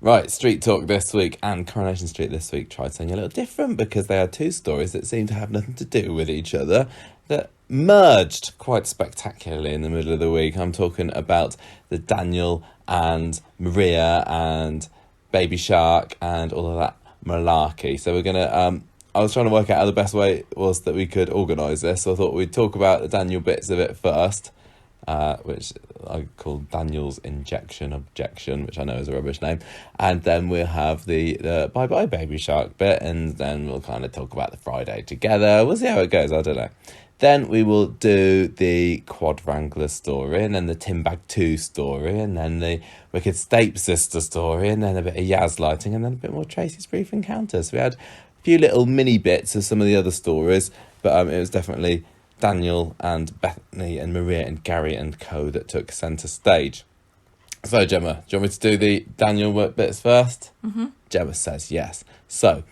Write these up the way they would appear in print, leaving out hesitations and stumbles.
Right, Street Talk this week and Coronation Street this week tried something a little different because they had two stories that seemed to have nothing to do with each other that merged quite spectacularly in the middle of the week. I'm talking about the Daniel and Maria and Baby Shark and all of that malarkey. So we're going to... I was trying to work out how the best way was that we could organise this. So I thought we'd talk about the Daniel bits of it first. Which I call Daniel's Injection Objection, which I know is a rubbish name. And then we'll have the Bye Bye Baby Shark bit, and then we'll kind of talk about the Friday together. We'll see how it goes, I don't know. Then we will do the Quadrangular story, and then the Timbuktu story, and then the Wicked Stepsister story, and then a bit of Yaz lighting, and then a bit more Tracy's Brief Encounter. So we had a few little mini bits of some of the other stories, but it was definitely Daniel and Bethany and Maria and Gary and co that took centre stage. So, Gemma, do you want me to do the Daniel bits first? Mm-hmm. Gemma says yes. So,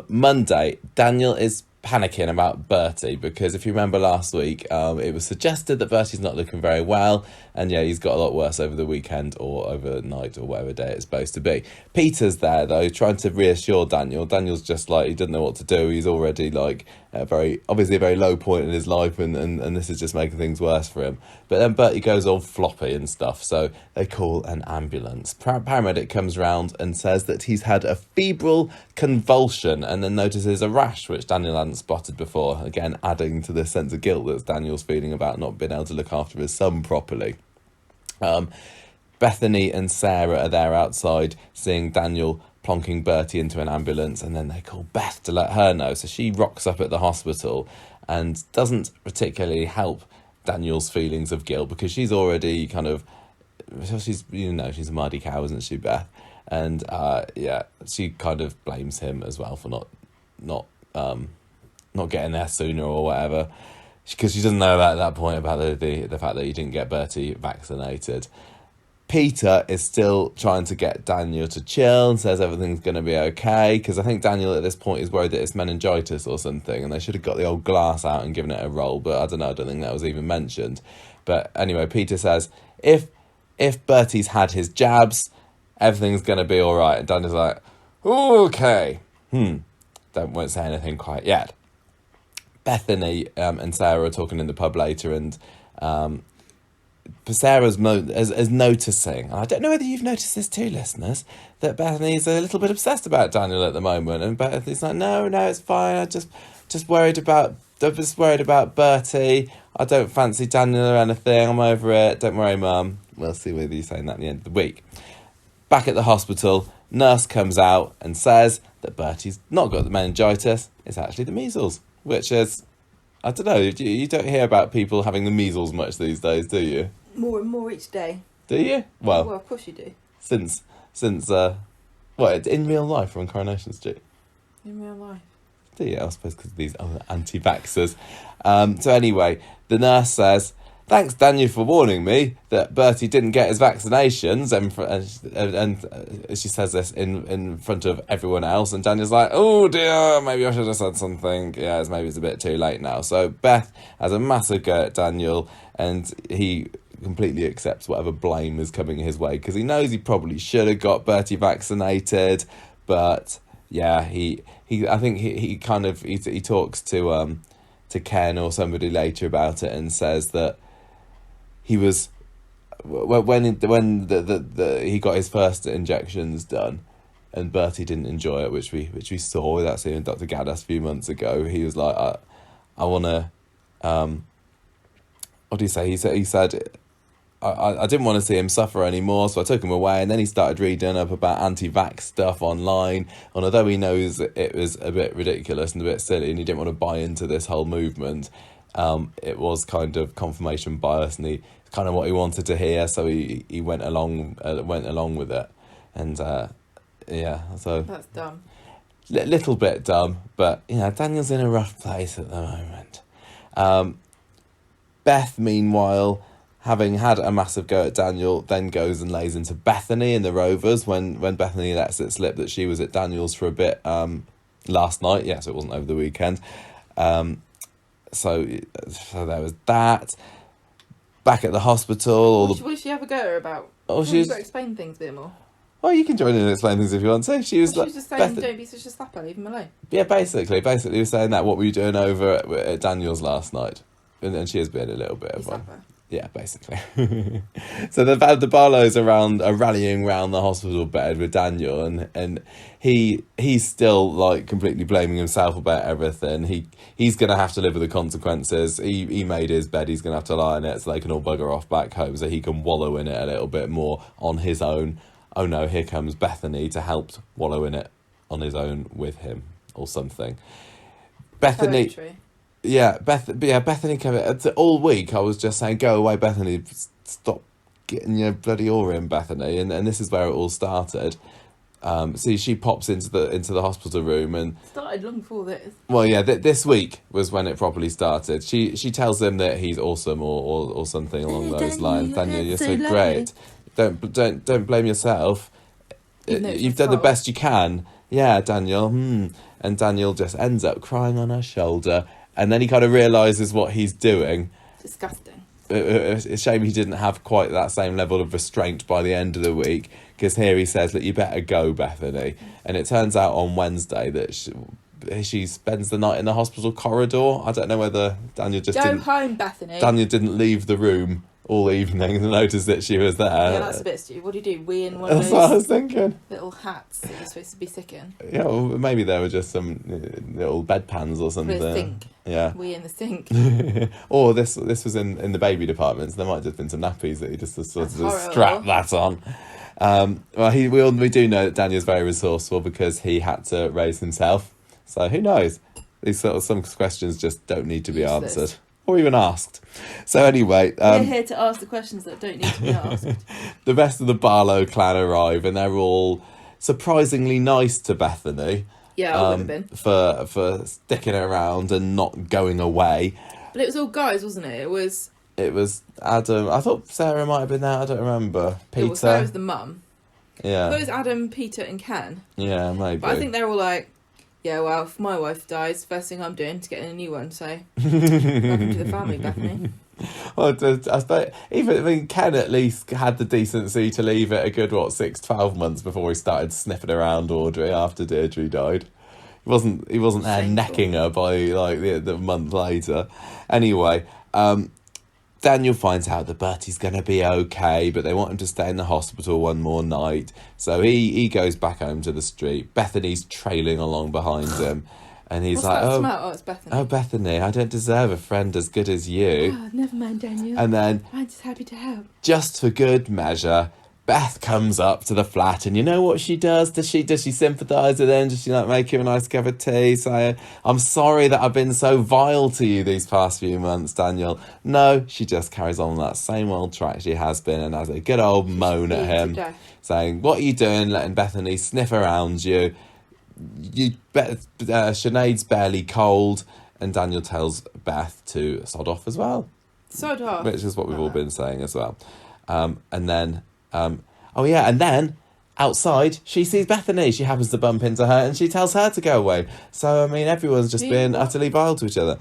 Monday, Daniel is panicking about Bertie because if you remember last week, it was suggested that Bertie's not looking very well, and yeah, he's got a lot worse over the weekend or overnight or whatever day it's supposed to be. Peter's there though, trying to reassure Daniel. Daniel's just like, he doesn't know what to do. He's already like obviously a very low point in his life, and this is just making things worse for him. But then Bertie goes all floppy and stuff, so they call an ambulance. Paramedic comes round and says that he's had a febrile convulsion, and then notices a rash which Daniel hadn't spotted before, again adding to the sense of guilt that Daniel's feeling about not being able to look after his son properly. Bethany and Sarah are there outside seeing Daniel plonking Bertie into an ambulance, and then they call Beth to let her know. So she rocks up at the hospital and doesn't particularly help Daniel's feelings of guilt because she's already kind of, she's a muddy cow, isn't she, Beth? And she kind of blames him as well for not getting there sooner or whatever, because she doesn't know at that point about the fact that he didn't get Bertie vaccinated. Peter is still trying to get Daniel to chill and says everything's going to be okay, because I think Daniel at this point is worried that it's meningitis or something, and they should have got the old glass out and given it a roll, but I don't know, I don't think that was even mentioned. But anyway, Peter says if Bertie's had his jabs, everything's going to be all right. And Daniel's like, okay, won't say anything quite yet. Bethany and Sarah are talking in the pub later, and Sarah's is noticing, and I don't know whether you've noticed this too, listeners, that Bethany's a little bit obsessed about Daniel at the moment, and Bethany's like, no, it's fine. I'm just worried about Bertie. I don't fancy Daniel or anything. I'm over it. Don't worry, Mum. We'll see whether you're saying that at the end of the week. Back at the hospital, nurse comes out and says that Bertie's not got the meningitis. It's actually the measles, which is, I don't know, you don't hear about people having the measles much these days, do you? More and more each day. Do you? Well, of course you do. Since in real life or on Coronation Street? In real life. Do you? I suppose because of these other anti-vaxxers. So anyway, the nurse says, thanks, Daniel, for warning me that Bertie didn't get his vaccinations, and she says this in front of everyone else, and Daniel's like, oh dear, maybe I should have said something. Yeah, maybe it's a bit too late now. So Beth has a massive go at Daniel, and he completely accepts whatever blame is coming his way, because he knows he probably should have got Bertie vaccinated, but yeah, he talks to Ken or somebody later about it and says that he was, when he got his first injections done and Bertie didn't enjoy it, which we saw with that scene in Dr. Gaddis a few months ago. He was like, I want to, what do you say? He said, I didn't want to see him suffer anymore, so I took him away, and then he started reading up about anti-vax stuff online, and although he knows it was a bit ridiculous and a bit silly and he didn't want to buy into this whole movement, it was kind of confirmation bias, and it's kind of what he wanted to hear, so he went along with it, and so that's dumb. Little bit dumb, but Daniel's in a rough place at the moment. Beth, meanwhile, having had a massive go at Daniel, then goes and lays into Bethany in the Rovers when Bethany lets it slip that she was at Daniel's for a bit last night. Yes, it wasn't over the weekend. So there was that. Back at the hospital. What did she have a go at her about? Oh, she's got to explain things a bit more. Well, you can join in and explain things if you want to. She was just saying, don't be such a slapper, leave him alone. Yeah, basically he was saying that. What were you doing over at Daniel's last night? And she has been a little bit of one. Slapper. Yeah, basically. So the Barlows are rallying around the hospital bed with Daniel, and he's still like completely blaming himself about everything. He's gonna have to live with the consequences. He made his bed. He's gonna have to lie in it so they can all bugger off back home, so he can wallow in it a little bit more on his own. Oh no, here comes Bethany to help wallow in it on his own with him or something. Bethany. Poetry. Yeah, Bethany came all week. I was just saying, go away, Bethany. Stop getting your bloody aura in, Bethany. And this is where it all started. So she pops into the hospital room and Started long before this. well, yeah, this week was when it properly started. She tells him that he's awesome or something along those lines. Daniel, you're so great. Don't blame yourself. You've done the best you can. Yeah, Daniel. And Daniel just ends up crying on her shoulder. And then he kind of realises what he's doing. Disgusting. It's a shame he didn't have quite that same level of restraint by the end of the week, because here he says that you better go, Bethany. And it turns out on Wednesday that she spends the night in the hospital corridor. I don't know whether Daniel just Go home, Bethany. Daniel didn't leave the room all evening and noticed that she was there. Yeah, that's a bit stupid. What do you do? Wee in one of That's what I was those thinking. little hats that you're supposed to be sick in? Yeah, well, maybe there were just some little bedpans or something. With a sink. Yeah. Wee in the sink. Or this was in the baby department, so there might have just been some nappies that he just sort of That's strapped that on. Well, we do know that Daniel's very resourceful because he had to raise himself. So who knows? These sort of some questions just don't need to be Useless. answered or even asked. So anyway, We're here to ask the questions that don't need to be asked. the rest of the Barlow clan arrive, and they're all surprisingly nice to Bethany. Yeah, I would have been. For sticking around and not going away. But it was all guys, wasn't it? It was Adam. I thought Sarah might have been there. I don't remember. Peter. Sarah was the mum. Yeah. I thought it was Adam, Peter and Ken. Yeah, maybe. But I think they're all like, yeah, well, if my wife dies, first thing I'm doing is getting a new one, so welcome to the family, Bethany. Well, I suppose, Ken at least had the decency to leave it a good, 12 months before he started sniffing around Audrey after Deirdre died. He wasn't there Shameful. necking her by like the month later. Anyway, Daniel finds out that Bertie's going to be okay, but they want him to stay in the hospital one more night. So he goes back home to the street. Bethany's trailing along behind him. And he's What's like, that smell? Oh, it's Bethany. Oh, Bethany, I don't deserve a friend as good as you. Oh, never mind, Daniel. And then, I'm just happy to help. just for good measure, Beth comes up to the flat, and you know what she does? Does she sympathise with him? Does she like make him a nice cup of tea? Say, I'm sorry that I've been so vile to you these past few months, Daniel. No, she just carries on that same old track she has been and has a good old moan at him, saying, what are you doing letting Bethany sniff around you? Sinead's barely cold. And Daniel tells Beth to sod off as well. Sod off. Which is what we've all been saying as well. And then outside, she sees Bethany. She happens to bump into her and she tells her to go away. So, I mean, everyone's just being utterly vile to each other.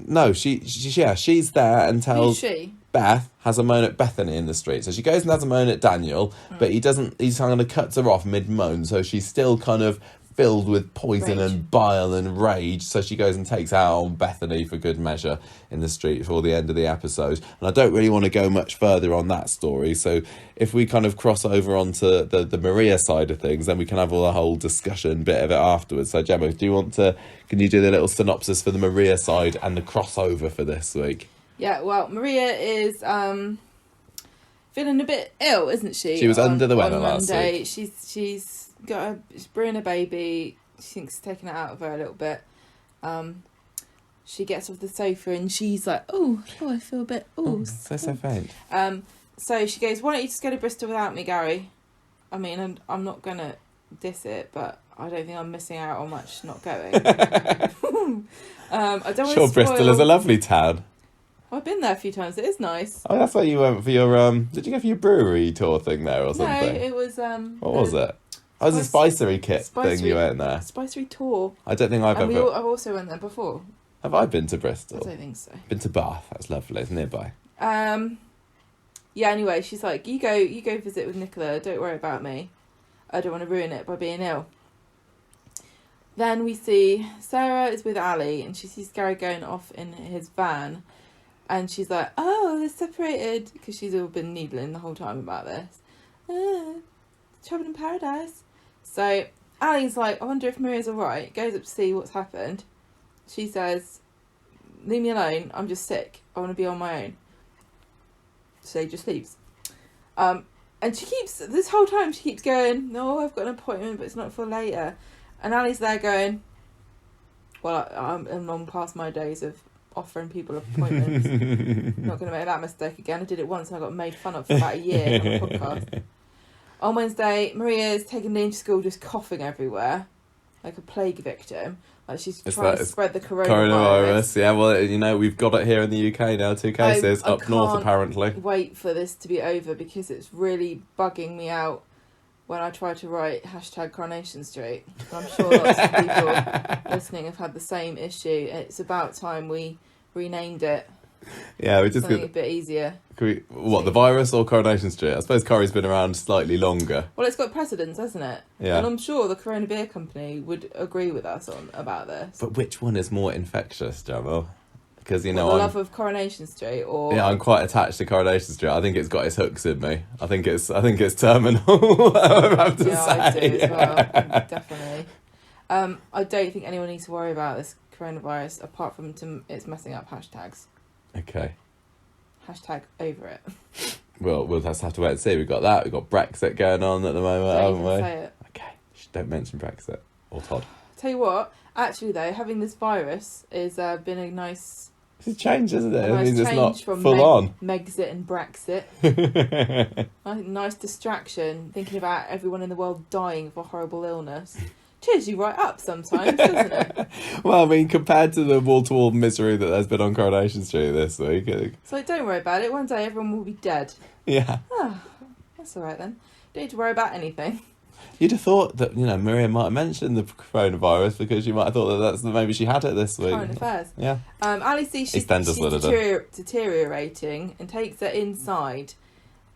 No, she's there and tells... Who's she? Beth has a moan at Bethany in the street. So she goes and has a moan at Daniel, but he's kind of cuts her off mid-moan. So she's still kind of filled with poison and bile and rage. So she goes and takes out on Bethany for good measure in the street before the end of the episode. And I don't really want to go much further on that story. So if we kind of cross over onto the Maria side of things, then we can have a whole discussion bit of it afterwards. So Gemma, can you do the little synopsis for the Maria side and the crossover for this week? Yeah, well, Maria is feeling a bit ill, isn't she? She was under the weather last week. She's brewing a baby. She thinks it's taking it out of her a little bit. She gets off the sofa and she's like, oh, I feel a bit, so faint. So she goes, why don't you just go to Bristol without me, Gary? I mean, I'm not going to diss it, but I don't think I'm missing out on much not going. I don't want to Bristol is a lovely town. I've been there a few times. It is nice. Oh, that's why you went for your did you go for your brewery tour thing there or something? No, it was what was it? Oh, it was a spicery kit thing you went there. Spicery tour. I don't think I've I've ever. also went there before. Have I been to Bristol? I don't think so. Been to Bath. That's lovely. It's nearby. Yeah, anyway, she's like, you go visit with Nicola, don't worry about me. I don't want to ruin it by being ill. Then we see Sarah is with Ali, and she sees Gary going off in his van, and she's like, oh, they're separated, because she's all been needling the whole time about this. Trouble in paradise. So Ali's like, I wonder if Maria's alright, goes up to see what's happened. She says, leave me alone, I'm just sick, I want to be on my own. So he just leaves. And she keeps, this whole time she keeps going, no, I've got an appointment, but it's not for later. And Ali's there going, well, I'm long past my days of offering people appointments. Not going to make that mistake again. I did it once and I got made fun of for about a year on a podcast. On Wednesday, Maria's taken Liam to school just coughing everywhere, like a plague victim. Like she's trying to spread the coronavirus. Yeah, well, we've got it here in the UK now, 2 cases, up north apparently. Wait for this to be over because it's really bugging me out when I try to write #Coronation Street. I'm sure lots of people listening have had the same issue. It's about time we renamed it. Yeah, we just something a bit easier. The virus or Coronation Street? I suppose Corrie's been around slightly longer. Well, it's got precedence, hasn't it? Yeah. And I'm sure the Corona Beer Company would agree with us about this. But which one is more infectious, Jamal? Because the love of Coronation Street, or I'm quite attached to Coronation Street. I think it's got its hooks in me. I think it's terminal. I have to say. I do as well, definitely. I don't think anyone needs to worry about this coronavirus apart from it's messing up hashtags. Okay. #over it. Well, we'll just have to wait and see. We've got that. We've got Brexit going on at the moment, haven't we? Say it. Okay. Don't mention Brexit or Todd. Tell you what, actually though, having this virus has been a nice. It's a change, isn't it? Nice it's not from full on. Megxit and Brexit. Nice distraction, thinking about everyone in the world dying of a horrible illness. Cheers you right up sometimes, doesn't it? Well, I mean, compared to the wall-to-wall misery that there's been on Coronation Street this week. So don't worry about it. One day everyone will be dead. Yeah. Oh, that's all right then. Don't need to worry about anything. You'd have thought that, Maria might have mentioned the coronavirus because you might have thought that maybe she had it this week. Current affairs. Yeah. Ali sees she's deteriorating and takes her inside.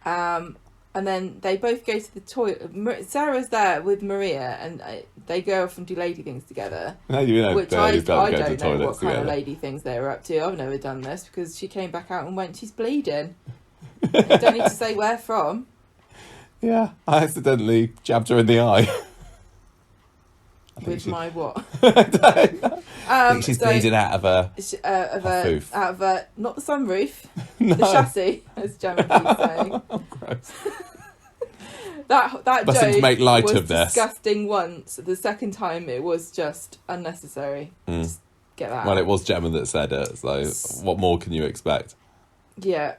And then they both go to the toilet. Sarah's there with Maria, and they go off and do lady things together. Which I don't know what kind of lady things they were up to. I've never done this because she came back out and went, she's bleeding. You don't need to say where from. Yeah, I accidentally jabbed her in the eye. With my what? I think she's bleeding out of her foof. Out of her, not the sunroof, no. the chassis, as Gemma keeps saying. Oh, gross. That Mustn't joke make light was of this. disgusting once. The second time it was just unnecessary. Just get that. Well, it was Gemma that said it, so what more can you expect? Yeah.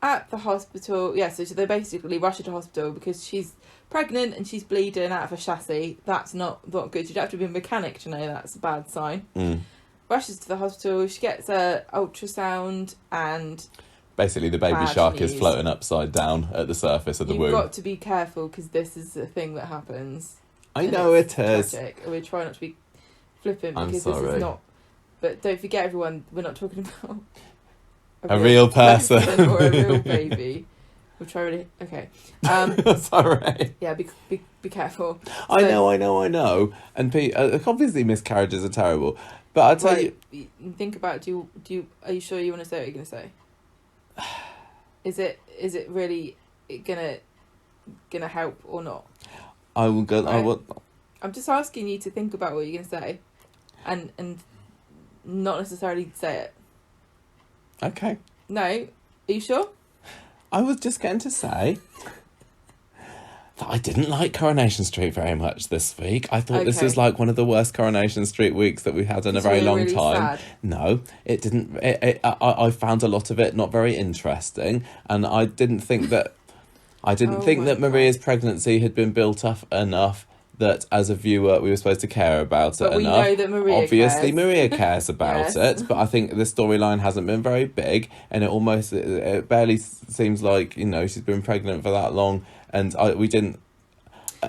At the hospital, so they basically rush her to hospital because she's pregnant and she's bleeding out of her chassis. That's not good. You'd have to be a mechanic to know that's a bad sign. Rushes to the hospital. She gets a ultrasound and basically the baby shark is floating upside down at the surface of the womb. You've got to be careful because this is a thing that happens. I know it is. Tragic. We try not to be flippant because this is not. But don't forget, everyone, we're not talking about a real person or a real baby. We'll try really. Okay. Sorry. Yeah, be careful. I know. And obviously miscarriages are terrible, but I'll tell you. Think about. Do you? Are you sure you want to say what you're going to say? Is it really gonna help or not? I will go. Right. I will. I'm just asking you to think about what you're going to say, and not necessarily say it. Okay. No, are you sure? I was just going to say that I didn't like Coronation Street very much this week. I thought this was like one of the worst Coronation Street weeks that we've had in a very long really time. Sad? No, it didn't. I found a lot of it not very interesting, and I didn't think that. Maria's pregnancy had been built up enough that as a viewer we were supposed to care about it enough. We know that Maria cares about it, but I think the storyline hasn't been very big, and it barely seems like she's been pregnant for that long, and we didn't.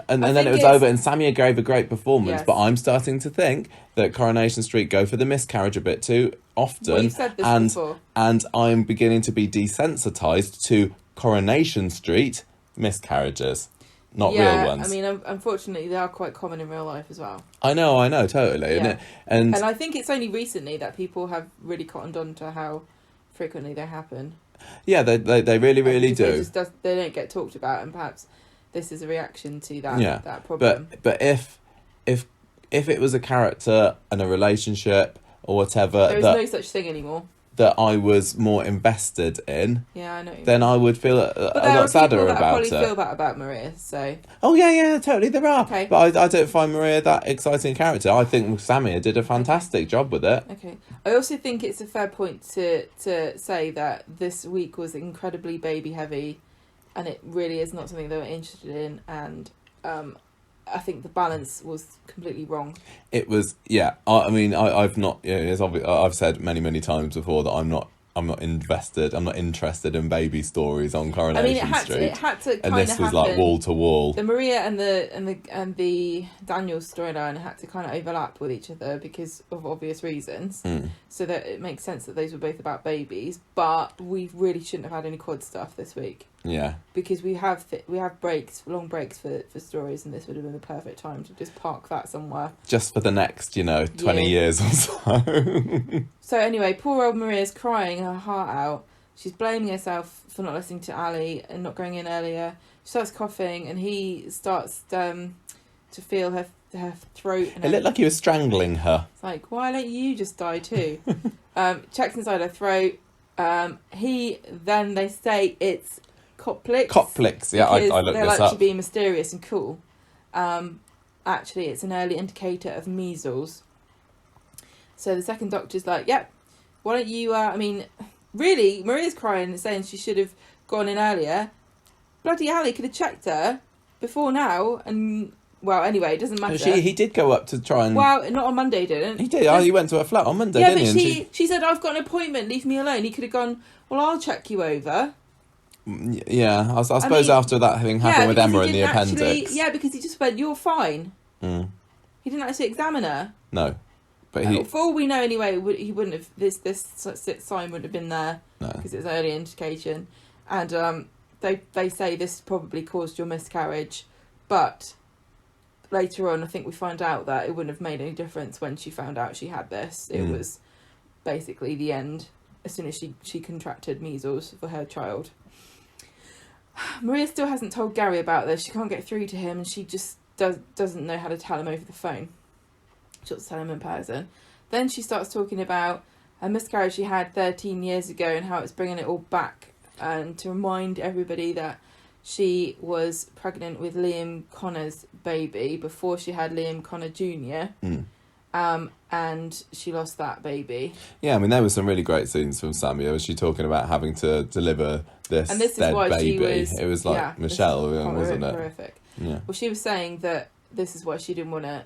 And then it was over, and Samia gave a great performance. Yes. But I'm starting to think that Coronation Street go for the miscarriage a bit too often. Well, you've said this and before. and I'm beginning to be desensitized to Coronation Street miscarriages, not real ones. I mean, unfortunately, they are quite common in real life as well. I know, totally. Yeah. And I think it's only recently that people have really cottoned on to how frequently they happen. yeah, they really do. They don't get talked about, and perhaps this is a reaction to that problem. But if it was a character and a relationship or whatever there is no such thing anymore. That I was more invested in, yeah, I know. Then I would feel a lot sadder about probably it. Feel that about Maria. So. Oh yeah, totally. There are. Okay. But I don't find Maria that exciting character. I think Samia did a fantastic job with it. Okay. I also think it's a fair point to say that this week was incredibly baby heavy, and it really is not something they were interested in. And I think the balance was completely wrong. It was, yeah. I mean, I've not. Yeah, it's obvious. I've said many times before that I'm not invested. I'm not interested in baby stories on Coronation Street. It had to. And this was like wall to wall. The Maria and the Daniel storyline had to kind of overlap with each other because of obvious reasons. So that it makes sense that those were both about babies. But we really shouldn't have had any quad stuff this week. Yeah. Because we have long breaks for stories, and this would have been the perfect time to just park that somewhere. Just for the next, 20 years or so. So anyway, poor old Maria's crying her heart out. She's blaming herself for not listening to Ali and not going in earlier. She starts coughing, and he starts to feel her throat. And it looked like he was strangling her. It's like, why don't you just die too? Checks inside her throat. They say it's Coplix. Coplix, yeah, I looked this up. They like to be mysterious and cool. Actually, it's an early indicator of measles. So the second doctor's like, yep, why don't you, really, Maria's crying and saying she should have gone in earlier. Bloody Ali could have checked her before now, and, well, anyway, it doesn't matter. He did go up to try and... Well, not on Monday, didn't he? Did, he went to her flat on Monday, didn't he? Yeah, but she said, I've got an appointment, leave me alone. He could have gone, well, I'll check you over. Yeah, I suppose after that thing happened with Emma in the appendix. Yeah, because he just went, you're fine. He didn't actually examine her. No. But for all we know, anyway, he wouldn't have. This sign wouldn't have been there because it's early indication, and they say this probably caused your miscarriage, but later on, I think we find out that it wouldn't have made any difference when she found out she had this. It was basically the end as soon as she contracted measles for her child. Maria still hasn't told Gary about this. She can't get through to him, and she just doesn't know how to tell him over the phone. She wants to tell him in person. Then she starts talking about a miscarriage she had 13 years ago and how it's bringing it all back, and to remind everybody that she was pregnant with Liam Connor's baby before she had Liam Connor Jr. And she lost that baby. Yeah, I mean, there were some really great scenes from Samia. Was she talking about having to deliver this dead baby? It was like Michelle, wasn't it? Horrific. Yeah. Well, she was saying that this is why she didn't want to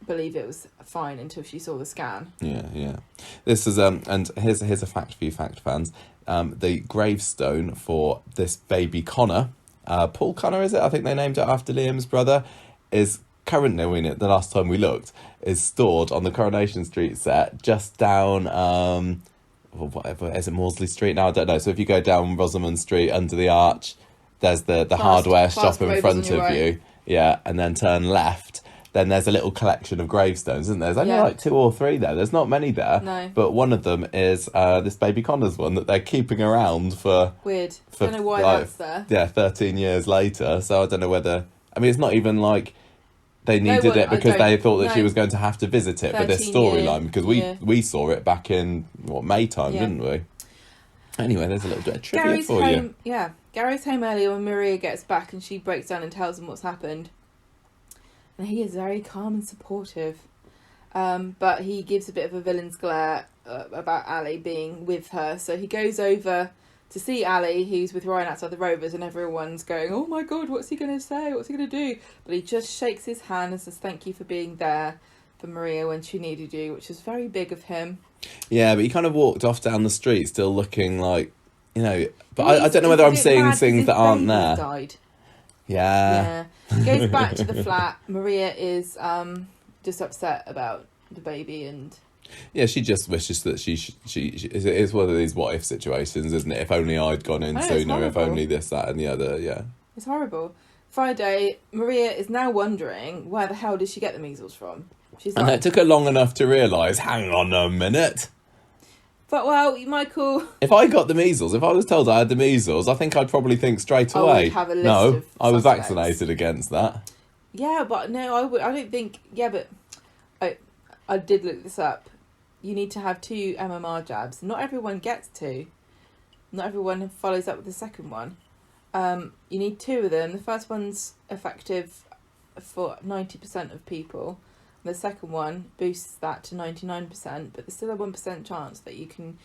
believe it was fine until she saw the scan. Yeah. This is and here's a fact for you fact fans. The gravestone for this baby Connor, Paul Connor, is it? I think they named it after Liam's brother. Is currently, the last time we looked, is stored on the Coronation Street set just down whatever, is it Maudsley Street now? I don't know. So if you go down Rosamond Street under the arch, there's the hardware shop in front of you. Yeah, and then turn left. Then there's a little collection of gravestones, isn't there? There's only like 2 or 3 there. There's not many there. No. But one of them is this baby Connor's one that they're keeping around for... Weird. I don't know why that's there. Yeah, 13 years later. So I don't know whether... I mean, it's not even like they needed it because they thought that she was going to have to visit it for this storyline. Because we saw it back in, May time, didn't we? Anyway, there's a little bit of trivia for you. Yeah. Gary's home earlier when Maria gets back and she breaks down and tells him what's happened. And he is very calm and supportive. But he gives a bit of a villain's glare about Ali being with her. So he goes over to see Ali, who's with Ryan outside the Rovers, and everyone's going, oh my God, what's he going to say? What's he going to do? But he just shakes his hand and says, thank you for being there for Maria when she needed you, which is very big of him. Yeah, but he kind of walked off down the street still looking like, but I don't know whether I'm seeing things that aren't there. Died. Yeah. He goes back to the flat. Maria is just upset about the baby and... Yeah, she just wishes that she it's one of these what if situations, isn't it? If only I'd gone in I know, it's sooner, if horrible. only this, that and the other, yeah. It's horrible. Friday, Maria is now wondering where the hell did she get the measles from? She's And it took her long enough to realise, hang on a minute. But, well, Michael... If I got the measles, if I was told I had the measles, I think I'd probably think straight I away. would have a list no, of I was suspects. vaccinated against that. Yeah, but no, I don't think... Yeah, but I did look this up. You need to have 2 MMR jabs. Not everyone gets 2. Not everyone follows up with the second one. You need 2 of them. The first one's effective for 90% of people. The second one boosts that to 99%, but there's still a 1% chance that you can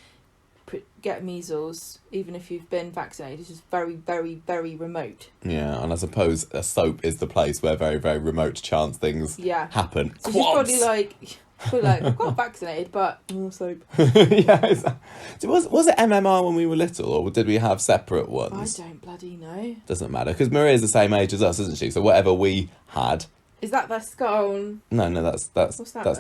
get measles even if you've been vaccinated. It's just very, very, very remote. Yeah, and I suppose a soap is the place where very, very remote chance things happen. So she's probably like, I've got vaccinated, but soap. Yeah, was it MMR when we were little, or did we have separate ones? I don't bloody know. Doesn't matter, because Maria's the same age as us, isn't she? So whatever we had... Is that their skull? No, that's then?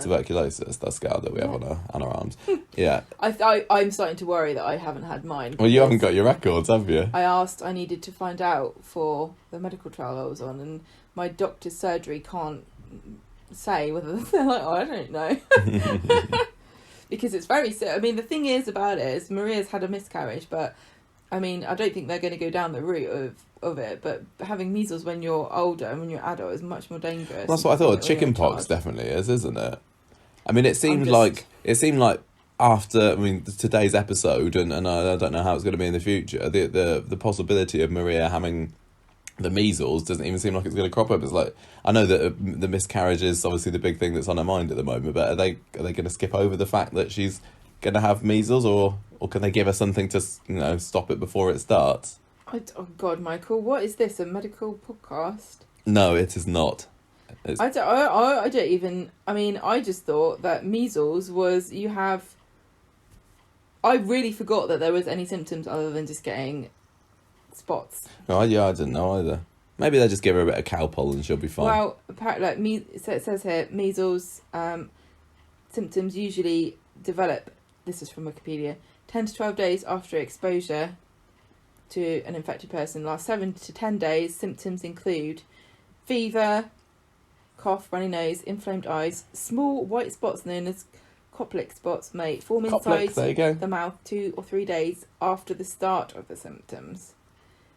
tuberculosis. That's scar that we have on our arms. Yeah. I'm starting to worry that I haven't had mine. Well, you haven't got your records, have you? I needed to find out for the medical trial I was on, and my doctor's surgery can't say whether they're like, I don't know. Because it's very... I mean, the thing is about it is Maria's had a miscarriage, but I mean, I don't think they're going to go down the route of it, but having measles when you're older and when you're adult is much more dangerous. Well, that's what I thought. Chicken pox definitely is, isn't it? I mean, it seemed like after today's episode, and I don't know how it's going to be in the future. The possibility of Maria having the measles doesn't even seem like it's going to crop up. It's like, I know that the miscarriage is obviously the big thing that's on her mind at the moment, but are they going to skip over the fact that she's going to have measles, or can they give her something to stop it before it starts? Oh God, Michael, what is this? A medical podcast? No, it is not. I don't even... I mean, I just thought that measles was you have... I really forgot that there was any symptoms other than just getting spots. Oh, yeah, I didn't know either. Maybe they just give her a bit of cowpole and she'll be fine. Well, apparently, so it says here, measles symptoms usually develop, this is from Wikipedia, 10 to 12 days after exposure to an infected person. Last 7 to 10 days, symptoms include fever, cough, runny nose, inflamed eyes, small white spots known as Koplik spots may form inside the mouth 2 or 3 days after the start of the symptoms.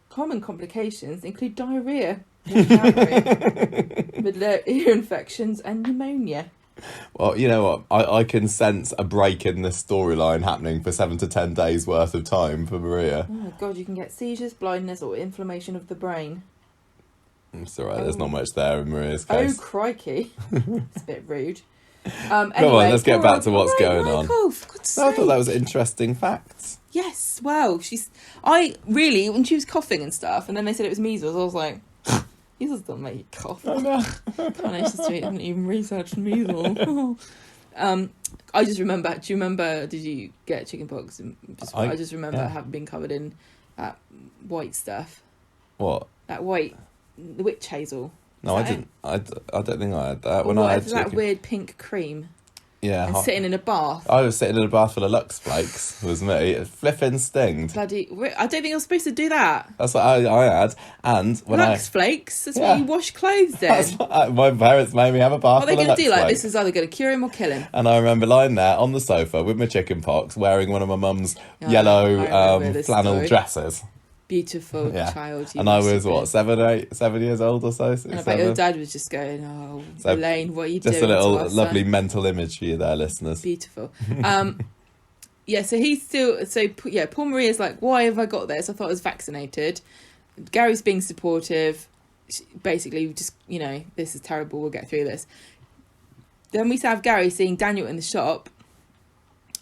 Common complications include diarrhea, middle ear infections, and pneumonia. Well, you know what? I can sense a break in this storyline happening for 7 to 10 days worth of time for Maria. Oh my God, you can get seizures, blindness, or inflammation of the brain. It's all right. There's not much there in Maria's case. Oh, crikey. It's a bit rude. Come Anyway, on, let's get back to what's going on. For God's I thought sake. that was interesting facts. Yes, well, when she was coughing and stuff, and then they said it was measles, I was like, measles don't make you cough. I know. Coronation Street haven't even researched measles. I just remember, do you remember, did you get chickenpox? I just remember having been covered in that white stuff. What? That white, the witch hazel. No, I didn't. I don't think I had that. Or When I had that weird pink cream. Yeah. And sitting in a bath. I was sitting in a bath full of Lux Flakes, was me. It flipping stinged. Bloody... I don't think you're supposed to do that. That's what I had. And when Lux Flakes? That's what you wash clothes in. My parents made me have a bath What are they full of going Lux to do? Like, Flakes. this is either going to cure him or kill him. And I remember lying there on the sofa with my chicken pox, wearing one of my mum's yellow flannel dresses. Beautiful child. And I was, 7 years old or so? 6, and I bet 7? your dad was just going, oh, So, Elaine, what are you doing? Just a little lovely mental image for you there, listeners. Beautiful. Yeah, so he's still... So, yeah, poor Maria's like, why have I got this? I thought I was vaccinated. Gary's being supportive. Basically, just, this is terrible, we'll get through this. Then we have Gary seeing Daniel in the shop,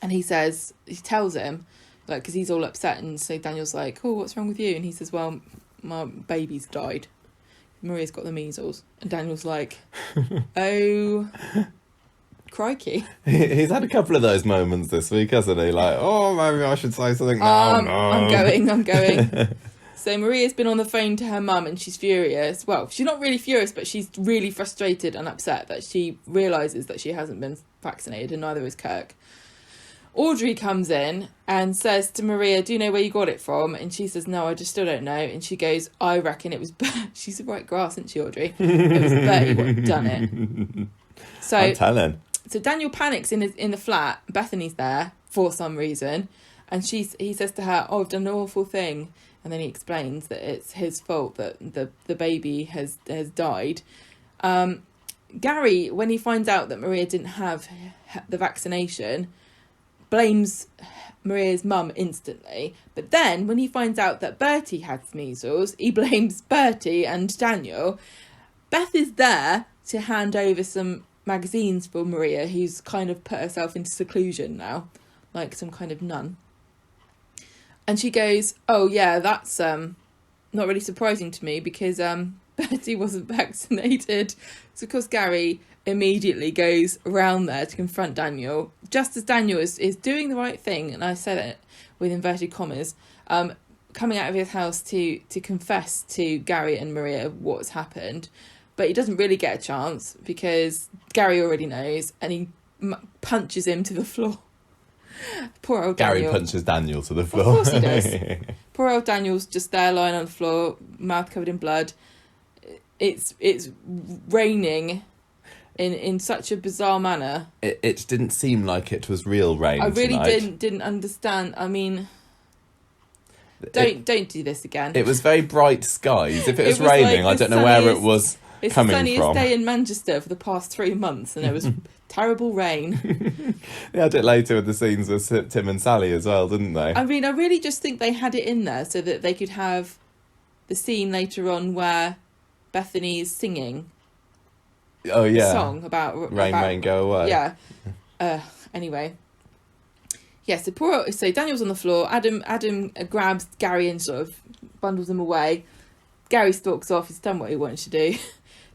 and he tells him, like, because he's all upset, and so Daniel's like, oh, what's wrong with you? And he says, well, my baby's died. Maria's got the measles. And Daniel's like, oh, crikey. He's had a couple of those moments this week, hasn't he? Like, oh, maybe I should say something now. No. I'm going. So Maria's been on the phone to her mum and she's furious. Well, she's not really furious, but she's really frustrated and upset that she realises that she hasn't been vaccinated, and neither is Kirk. Audrey comes in and says to Maria, do you know where you got it from? And she says, no, I just still don't know. And she goes, I reckon it was She's a right grass, isn't she, Audrey? It was Bertie what done it. So, I'm telling. So Daniel panics in the flat. Bethany's there for some reason. And he says to her, oh, I've done an awful thing. And then he explains that it's his fault that the baby has died. Gary, when he finds out that Maria didn't have the vaccination, blames Maria's mum instantly. But then when he finds out that Bertie had measles, he blames Bertie and Daniel. Beth is there to hand over some magazines for Maria, who's kind of put herself into seclusion now, like some kind of nun. And she goes, oh yeah, that's not really surprising to me because Bertie wasn't vaccinated. So of course Gary immediately goes around there to confront Daniel, just as Daniel is doing the right thing, and I say that with inverted commas, coming out of his house to confess to Gary and Maria what's happened. But he doesn't really get a chance because Gary already knows, and he punches him to the floor. Poor old Daniel. Gary punches Daniel to the floor. Of course he does. Poor old Daniel's just there lying on the floor, mouth covered in blood. It's raining in such a bizarre manner. It didn't seem like it was real rain. I really tonight. didn't understand. I mean, don't do this again. It was very bright skies. If it was was raining, like I don't know where it was it's coming the sunniest from. day in Manchester for the past 3 months, and it was terrible rain. They had it later with the scenes with Tim and Sally as well, didn't they? I mean, I really just think they had it in there so that they could have the scene later on where Bethany is singing Oh yeah, a song about rain, go away. Yeah. Anyway. Yeah, so Daniel's on the floor. Adam grabs Gary and sort of bundles him away. Gary stalks off. He's done what he wanted to do.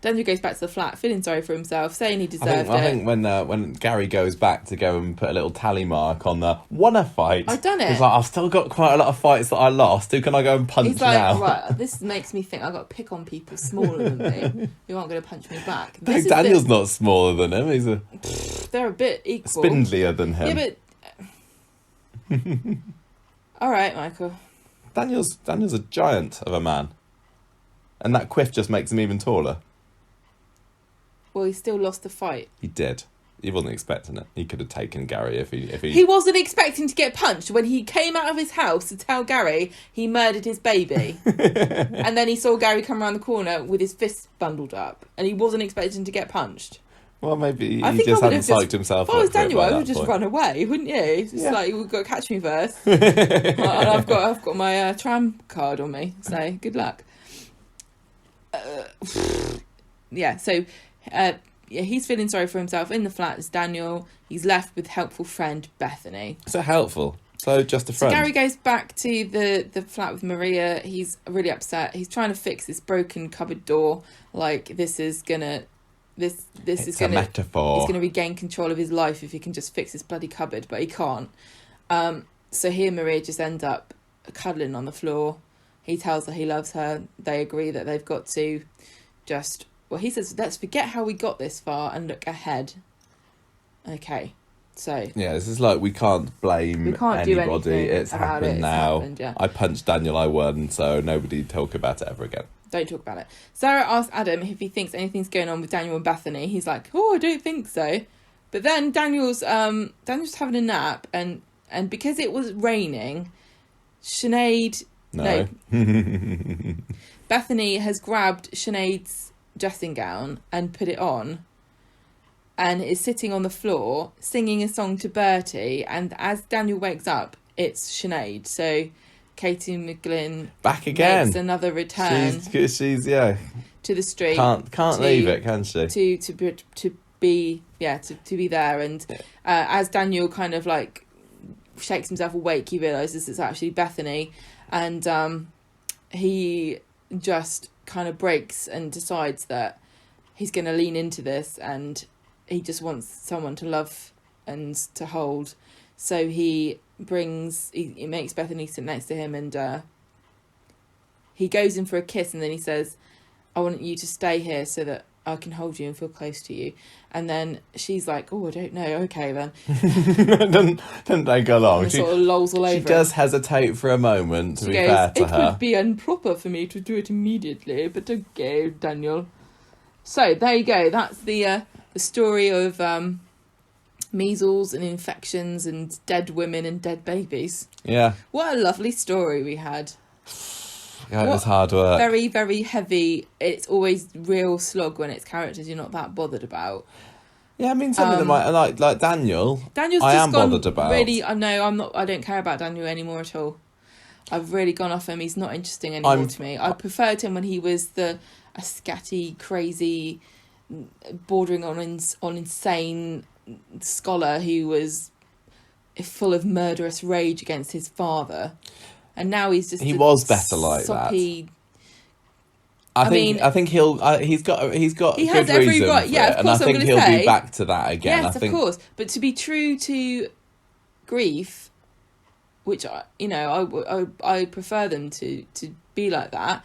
Daniel goes back to the flat, feeling sorry for himself, saying he deserved it. I think when Gary goes back to go and put a little tally mark on the won a fight, I've done it. He's like, I've still got quite a lot of fights that I lost. Who can I go and punch He's like, now? right, this makes me think I've got to pick on people smaller than me who aren't going to punch me back. I think Daniel's not smaller than him. He's they're a bit equal. spindlier than him. Yeah, but all right, Michael. Daniel's a giant of a man, and that quiff just makes him even taller. Well, he still lost the fight. He did. He wasn't expecting it. He could have taken Gary if he. He wasn't expecting to get punched when he came out of his house to tell Gary he murdered his baby. And then he saw Gary come around the corner with his fists bundled up. And he wasn't expecting to get punched. Well, maybe he I think just I would hadn't have psyched himself If I was up for it Daniel, by I that would just point. run away, wouldn't you? It's just Yeah. like, you've got to catch me first. And I've got my tram card on me, so good luck. Yeah, so... yeah, he's feeling sorry for himself. In the flat is Daniel. He's left with helpful friend Bethany. So helpful. So just a friend. So Gary goes back to the flat with Maria. He's really upset. He's trying to fix this broken cupboard door. Like, this is gonna... This is gonna... a metaphor. He's gonna regain control of his life if he can just fix this bloody cupboard, but he can't. So he and Maria just end up cuddling on the floor. He tells her he loves her. They agree that they've got to just... Well, he says, let's forget how we got this far and look ahead. Okay, so... Yeah, this is like, we can't blame We can't do anybody. anything It's about happened it. It's now. happened, yeah. I punched Daniel, I won, so nobody talk about it ever again. Don't talk about it. Sarah asks Adam if he thinks anything's going on with Daniel and Bethany. He's like, oh, I don't think so. But then Daniel's having a nap, and because it was raining, Sinead... No. Bethany has grabbed Sinead's dressing gown and put it on and is sitting on the floor singing a song to Bertie, and as Daniel wakes up it's Sinead. So Katie McGlynn Back again. makes another return She's yeah. to the street. Can't leave it, can she? To be there, and as Daniel kind of like shakes himself awake, he realises it's actually Bethany, and he just kind of breaks and decides that he's going to lean into this, and he just wants someone to love and to hold. So he makes Bethany sit next to him, and he goes in for a kiss and then he says, I want you to stay here so that I can hold you and feel close to you. And then she's like, oh, I don't know. Okay, then. Didn't take her long. And sort of lolls all over She does hesitate for a moment, to she be goes, fair to it her. would be improper for me to do it immediately, but okay, Daniel. So, there you go. That's the story of measles and infections and dead women and dead babies. Yeah. What a lovely story we had. Yeah, it was hard work. Very, very heavy. It's always real slog when it's characters you're not that bothered about. Yeah, I mean, some of them like Daniel. Daniel's I just am gone bothered about. really. I know I'm not. I don't care about Daniel anymore at all. I've really gone off him. He's not interesting anymore to me. I preferred him when he was a scatty, crazy, bordering on insane scholar who was full of murderous rage against his father. And now he's just he was better like soppy, that. I think he's got he good has every reason right. for Yeah, it, of course. and I think he'll say, be back to that again. Yes, I think, of course. But to be true to grief, which I prefer them to be like that.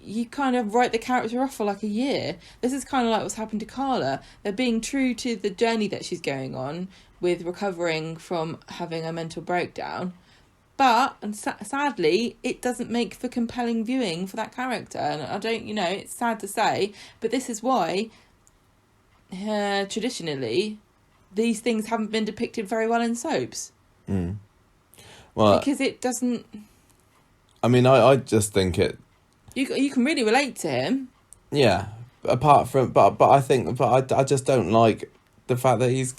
You kind of write the character off for like a year. This is kind of like what's happened to Carla. They're being true to the journey that she's going on with recovering from having a mental breakdown. But, and sadly, it doesn't make for compelling viewing for that character. And I don't, it's sad to say, but this is why, traditionally, these things haven't been depicted very well in soaps. Mm. Well, because it doesn't... I mean, I just think it... You can really relate to him. Yeah, apart from... But I just don't like the fact that he's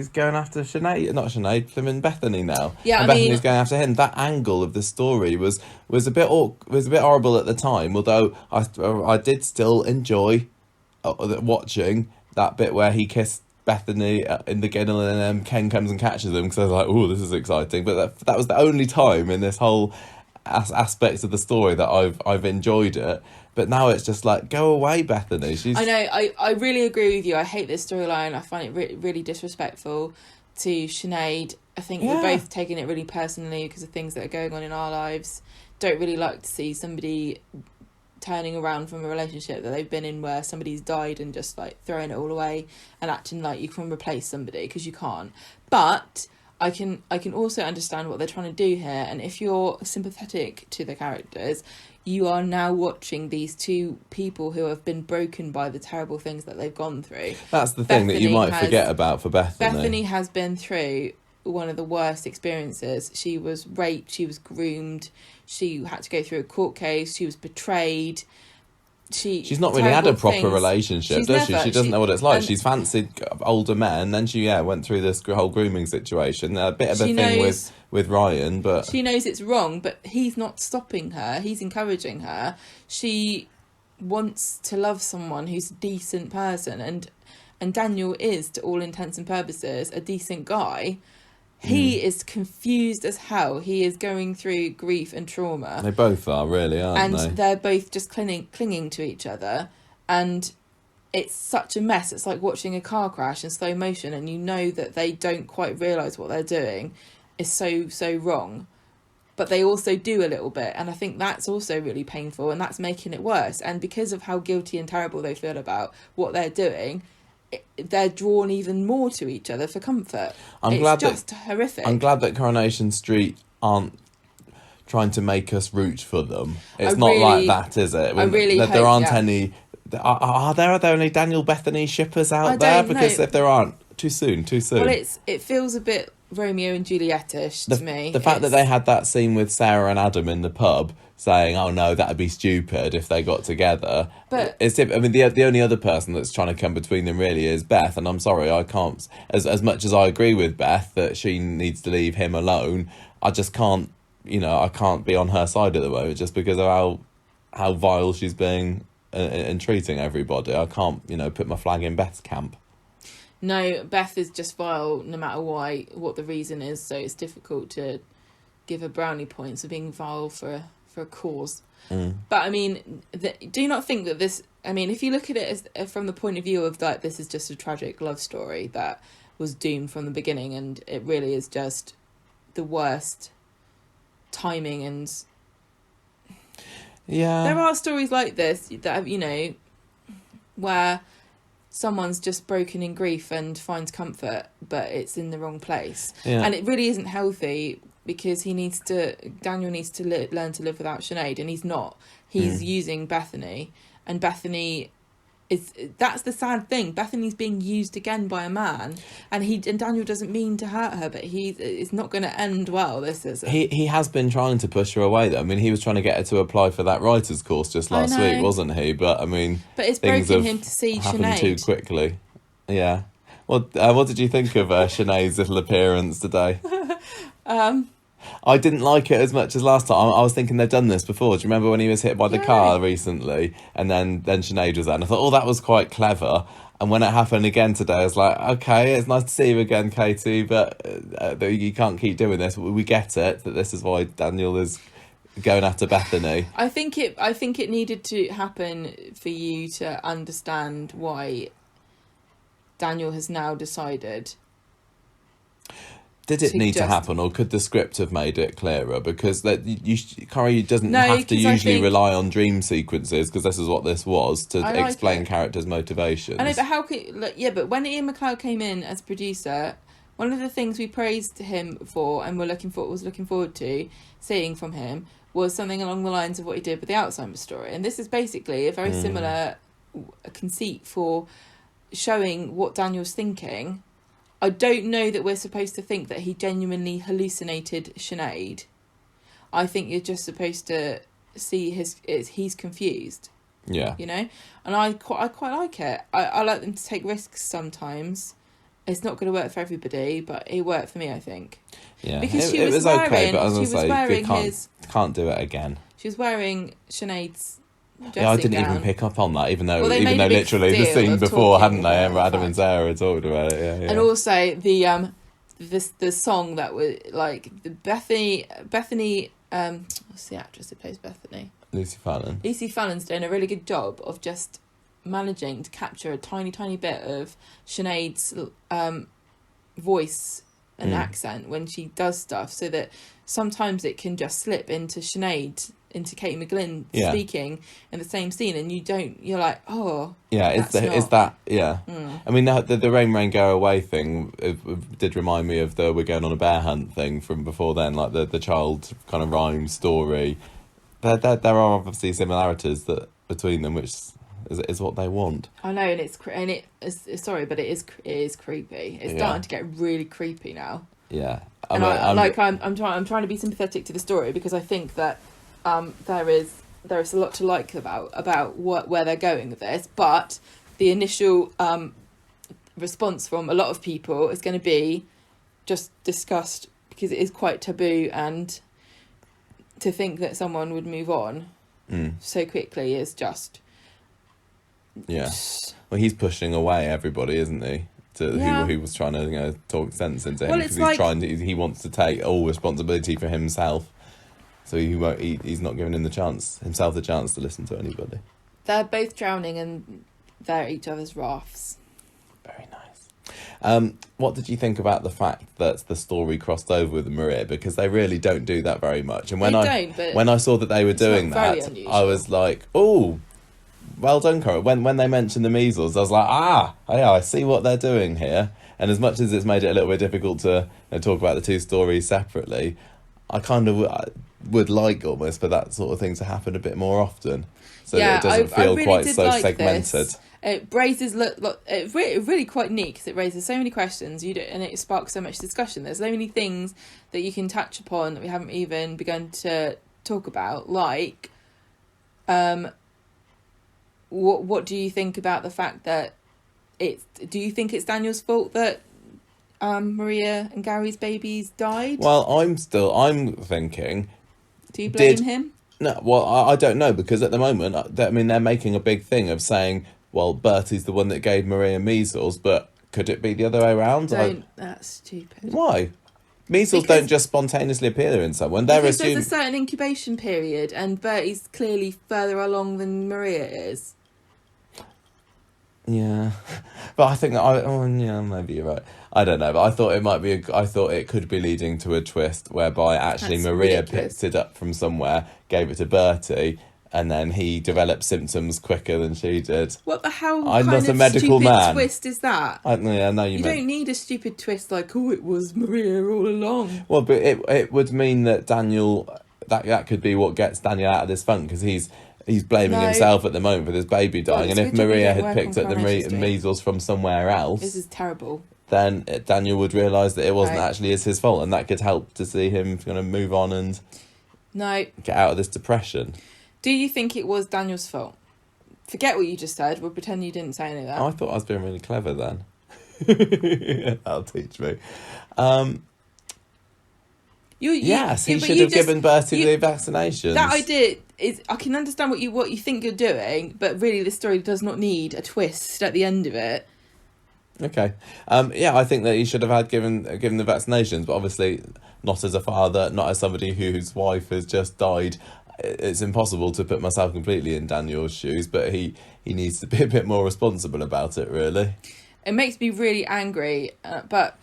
going after Sinead, him and Bethany now. Yeah, and Bethany's going after him. That angle of the story was a bit horrible at the time. Although I did still enjoy watching that bit where he kissed Bethany in the kennel and then Ken comes and catches him, because I was like, oh, this is exciting. But that was the only time in this whole aspect of the story that I've enjoyed it. But now it's just like, go away, Bethany. I know, I really agree with you. I hate this storyline. I find it really disrespectful to Sinead. I think we're both taking it really personally because of things that are going on in our lives. Don't really like to see somebody turning around from a relationship that they've been in where somebody's died and just like throwing it all away and acting like you can replace somebody, because you can't. But I can also understand what they're trying to do here, and if you're sympathetic to the characters, you are now watching these two people who have been broken by the terrible things that they've gone through. That's the thing that you might forget about for Bethany. Bethany has been through one of the worst experiences. She was raped, she was groomed, she had to go through a court case, she was betrayed. She's not really had a proper relationship, does she? She doesn't know what it's like. She's fancied older men, then she went through this whole grooming situation. A bit of a thing with Ryan, but she knows it's wrong, but he's not stopping her. He's encouraging her. She wants to love someone who's a decent person, and Daniel is, to all intents and purposes, a decent guy. He is confused as hell. He is going through grief and trauma. They both are, really, aren't they? And they're both just clinging to each other. And it's such a mess. It's like watching a car crash in slow motion, and you know that they don't quite realise what they're doing is so wrong. But they also do a little bit. And I think that's also really painful, and that's making it worse. And because of how guilty and terrible they feel about what they're doing, they're drawn even more to each other for comfort. It's just horrific. I'm glad that Coronation Street aren't trying to make us root for them. It's not like that, is it? I really hope, there aren't any... Are there any Daniel Bethany shippers out there? Because if there aren't, too soon. Well, it feels a bit Romeo and Juliet-ish to me. The fact that they had that scene with Sarah and Adam in the pub saying, oh no, that'd be stupid if they got together. But the only other person that's trying to come between them really is Beth, and I'm sorry, I can't, as much as I agree with Beth that she needs to leave him alone, I just can't, I can't be on her side at the moment just because of how vile she's being and treating everybody. I can't, put my flag in Beth's camp. No, Beth is just vile no matter what the reason is, so it's difficult to give her brownie points for being vile for a cause. But I mean, do you not think that this, if you look at it as from the point of view of that this is just a tragic love story that was doomed from the beginning, and it really is just the worst timing and Yeah. There are stories like this that, where someone's just broken in grief and finds comfort, but it's in the wrong place. Yeah. And it really isn't healthy, because Daniel needs to learn to live without Sinead, and he's not. He's using Bethany, and Bethany that's the sad thing. Bethany's being used again by a man, and Daniel doesn't mean to hurt her, but it's not going to end well. This is he has been trying to push her away though. I mean, he was trying to get her to apply for that writer's course just last week, wasn't he? But I mean, it's broken him to see happened Sinead too quickly. Yeah. What did you think of Sinead's little appearance today? I didn't like it as much as last time. I was thinking they've done this before. Do you remember when he was hit by the car recently? And then Sinead was there. And I thought, that was quite clever. And when it happened again today, I was like, okay, it's nice to see you again, Katie, but you can't keep doing this. We get it, that this is why Daniel is going after Bethany. I think it needed to happen for you to understand why Daniel has now decided. Did it need to happen, or could the script have made it clearer? Because Corrie doesn't have to usually rely on dream sequences, because this is what this was, to explain characters' motivations. I know, but how could... but when Ian McLeod came in as producer, one of the things we praised him for and was looking forward to seeing from him was something along the lines of what he did with the Alzheimer's story. And this is basically a very similar conceit for showing what Daniel's thinking. I don't know that we're supposed to think that he genuinely hallucinated Sinead. I think you're just supposed to see he's confused. Yeah. And I quite like it. I like them to take risks sometimes. It's not going to work for everybody, but it worked for me, I think. Yeah. Because it was okay, but as I say, can't do it again. She was wearing Sinead's I didn't even pick up on that, even though literally the scene before, hadn't they? Adam and Sarah had talked about it. Yeah. And also the song that was like the Bethany. What's the actress who plays Bethany? Lucy Fallon. Lucy Fallon's doing a really good job of just managing to capture a tiny bit of Sinead's voice and accent when she does stuff, so that sometimes it can just slip into Katie McGlynn speaking in the same scene, and you're like, oh, yeah, I mean, the Rain Go Away thing did remind me of the We're Going on a Bear Hunt thing from before then, like the child kind of rhyme story. There are obviously similarities between them, which is what they want. I know, and it is creepy. It's starting to get really creepy now. Yeah, I'm trying to be sympathetic to the story, because I think that there is a lot to like about where they're going with this, but the initial response from a lot of people is going to be just disgust, because it is quite taboo, and to think that someone would move on so quickly is just... Yeah. Well, he's pushing away everybody, isn't he? Who he was trying to talk sense into him, because he wants to take all responsibility for himself. So he's not giving himself the chance to listen to anybody. They're both drowning, and they're each other's rafts. Very nice. What did you think about the fact that the story crossed over with Maria? Because they really don't do that very much. And when I saw that they were doing that, I was like, oh, well done, Corrie. When they mentioned the measles, I was like, I see what they're doing here. And as much as it's made it a little bit difficult to talk about the two stories separately, I kind of would like almost for that sort of thing to happen a bit more often, so that it doesn't feel really quite so segmented. It raises it's really quite neat, because it raises so many questions, and it sparks so much discussion. There's so many things that you can touch upon that we haven't even begun to talk about, like what do you think about the fact that do you think it's Daniel's fault that Maria and Gary's babies died? Well, I'm thinking... Do you blame him? No, well, I don't know, because at the moment, they're making a big thing of saying, well, Bertie's the one that gave Maria measles, but could it be the other way around? That's stupid. Why? Measles don't just spontaneously appear in someone. There's a certain incubation period, and Bertie's clearly further along than Maria is. Yeah, but I think maybe you're right. I don't know, but I thought it could be leading to a twist whereby actually Maria picked it up from somewhere, gave it to Bertie, and then he developed symptoms quicker than she did. What the hell I'm kind not a of medical stupid man. twist is that? I know You don't need a stupid twist like, oh, it was Maria all along. Well, but it would mean that Daniel, that could be what gets Daniel out of this funk, because he's blaming himself at the moment for this baby dying, and if Maria had picked up the measles from somewhere else, this is terrible, then Daniel would realise that it wasn't actually his fault, and that could help to see him kind of move on and get out of this depression. Do you think it was Daniel's fault? Forget what you just said. We'll pretend you didn't say any of that. Oh, I thought I was being really clever then. That'll teach me. Yes, he should have given Bertie the vaccinations. That idea is, I can understand what you think you're doing, but really the story does not need a twist at the end of it. Okay. I think that he should have had given the vaccinations, but obviously not as a father, not as somebody whose wife has just died. It's impossible to put myself completely in Daniel's shoes, but he needs to be a bit more responsible about it, really. It makes me really angry, but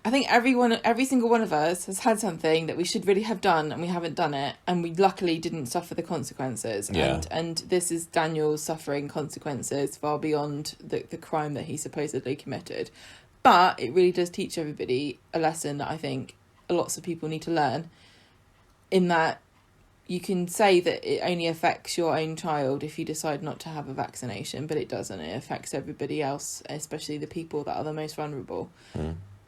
I think every single one of us has had something that we should really have done and we haven't done it, and we luckily didn't suffer the consequences. Yeah. And this is Daniel suffering consequences far beyond the crime that he supposedly committed. But it really does teach everybody a lesson that I think lots of people need to learn, in that you can say that it only affects your own child if you decide not to have a vaccination, but it doesn't. It affects everybody else, especially the people that are the most vulnerable.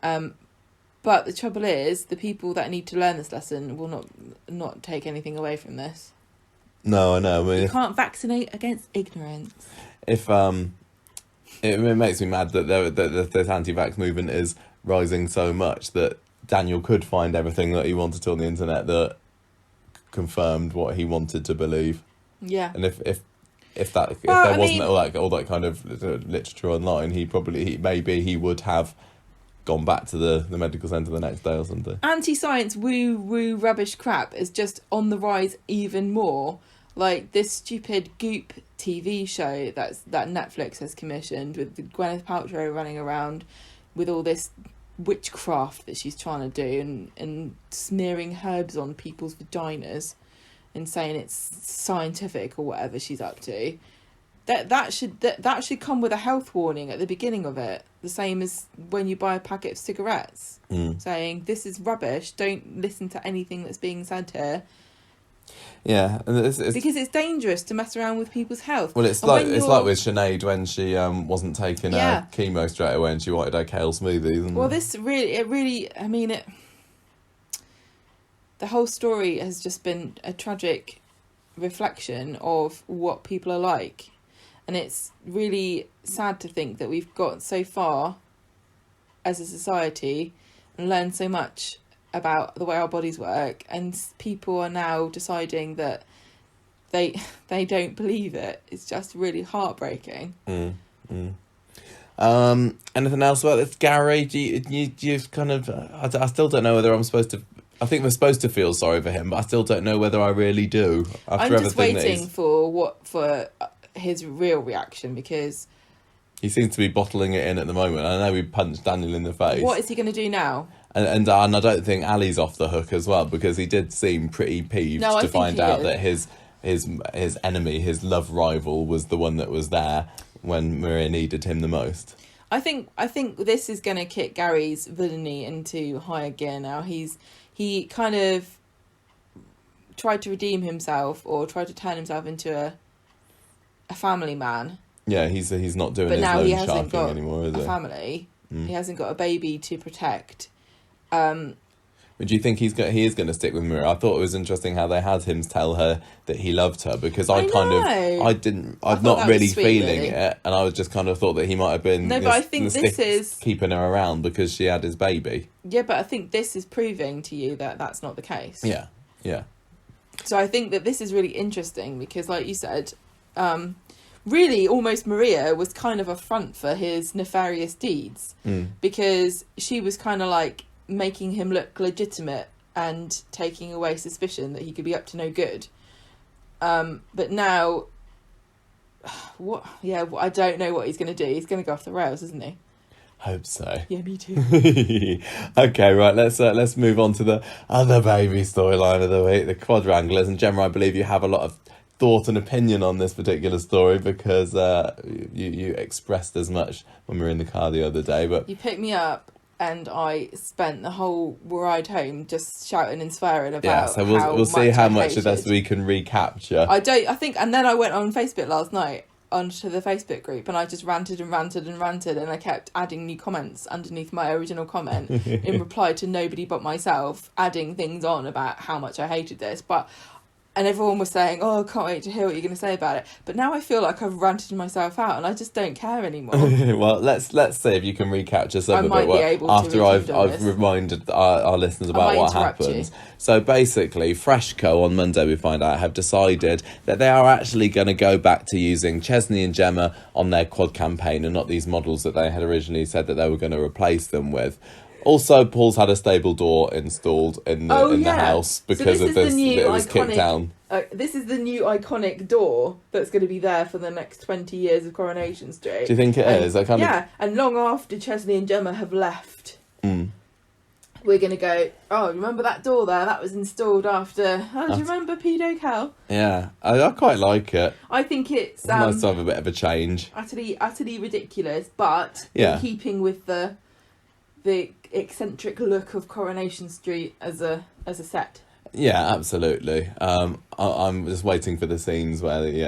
But the trouble is, the people that need to learn this lesson will not take anything away from this. No, I know. I mean, you can't vaccinate against ignorance. If it makes me mad that this anti-vax movement is rising so much that Daniel could find everything that he wanted on the internet that confirmed what he wanted to believe. Yeah. And if there wasn't all that kind of literature online, he would have gone back to the medical centre the next day or something. Anti-science woo rubbish crap is just on the rise even more. Like this stupid Goop TV show that Netflix has commissioned, with Gwyneth Paltrow running around with all this witchcraft that she's trying to do, and smearing herbs on people's vaginas and saying it's scientific or whatever she's up to. That should come with a health warning at the beginning of it, the same as when you buy a packet of cigarettes, saying this is rubbish, don't listen to anything that's being said here. Yeah, and because it's dangerous to mess around with people's health. Well, it's like with Sinead when she wasn't taking her chemo straight away and she wanted her kale smoothies. Well, this really, I mean, the whole story has just been a tragic reflection of what people are like, and it's really sad to think that we've got so far as a society and learned so much about the way our bodies work, and people are now deciding that they don't believe it. It's just really heartbreaking. Anything else about this, Gary? You've kind of I still don't know whether I'm supposed to. I think we're supposed to feel sorry for him, but I still don't know whether I really do. I'm just waiting for his real reaction, because he seems to be bottling it in at the moment. I know he punched Daniel in the face. What is he going to do now? And I don't think Ali's off the hook as well, because he did seem pretty peeved to find out that his enemy, his love rival, was the one that was there when Maria needed him the most. I think this is going to kick Gary's villainy into higher gear now. He kind of tried to redeem himself, or tried to turn himself into a family man. Yeah, he's not doing his loan sharking anymore, is he? But now he hasn't got a family. He hasn't got a baby to protect. But do you think he is going to stick with Maria? I thought it was interesting how they had him tell her that he loved her, because I'm not really feeling it, and I was just kind of thought that he might have been. No, but I think this is keeping her around because she had his baby. Yeah, but I think this is proving to you that that's not the case. Yeah. So I think that this is really interesting, because, like you said, really almost Maria was kind of a front for his nefarious deeds, because she was kind of like making him look legitimate and taking away suspicion that he could be up to no good. But now, I don't know what he's going to do. He's going to go off the rails, isn't he? Hope so. Yeah, me too. Okay, right. Let's move on to the other baby storyline of the week, the quadranglers. And Gemma, I believe you have a lot of thought and opinion on this particular story because you expressed as much when we were in the car the other day. But you picked me up, and I spent the whole ride home just shouting and swearing about. Yeah, so we'll see how much of this we can recapture. I think, and then I went on Facebook last night onto the Facebook group, and I just ranted, and I kept adding new comments underneath my original comment in reply to nobody but myself, adding things on about how much I hated this. And everyone was saying, oh, I can't wait to hear what you're going to say about it. But now I feel like I've ranted myself out, and I just don't care anymore. Well, let's see if you can recapture some of it after I've reminded our listeners about what happens. So basically, Freshco on Monday, we find out, have decided that they are actually going to go back to using Chesney and Gemma on their quad campaign and not these models that they had originally said that they were going to replace them with. Also, Paul's had a stable door installed in the house because of this. It was kicked down. This is the new iconic door that's going to be there for the next 20 years of Coronation Street. Do you think it is? And long after Chesney and Gemma have left, we're going to go, oh, remember that door there? That was installed after... Oh, do you remember Pedo Cal? Yeah, I quite like it. I think it's... nice to have a bit of a change. Utterly ridiculous, but in keeping with the eccentric look of Coronation Street as a set. Yeah, absolutely. I'm just waiting for the scenes where they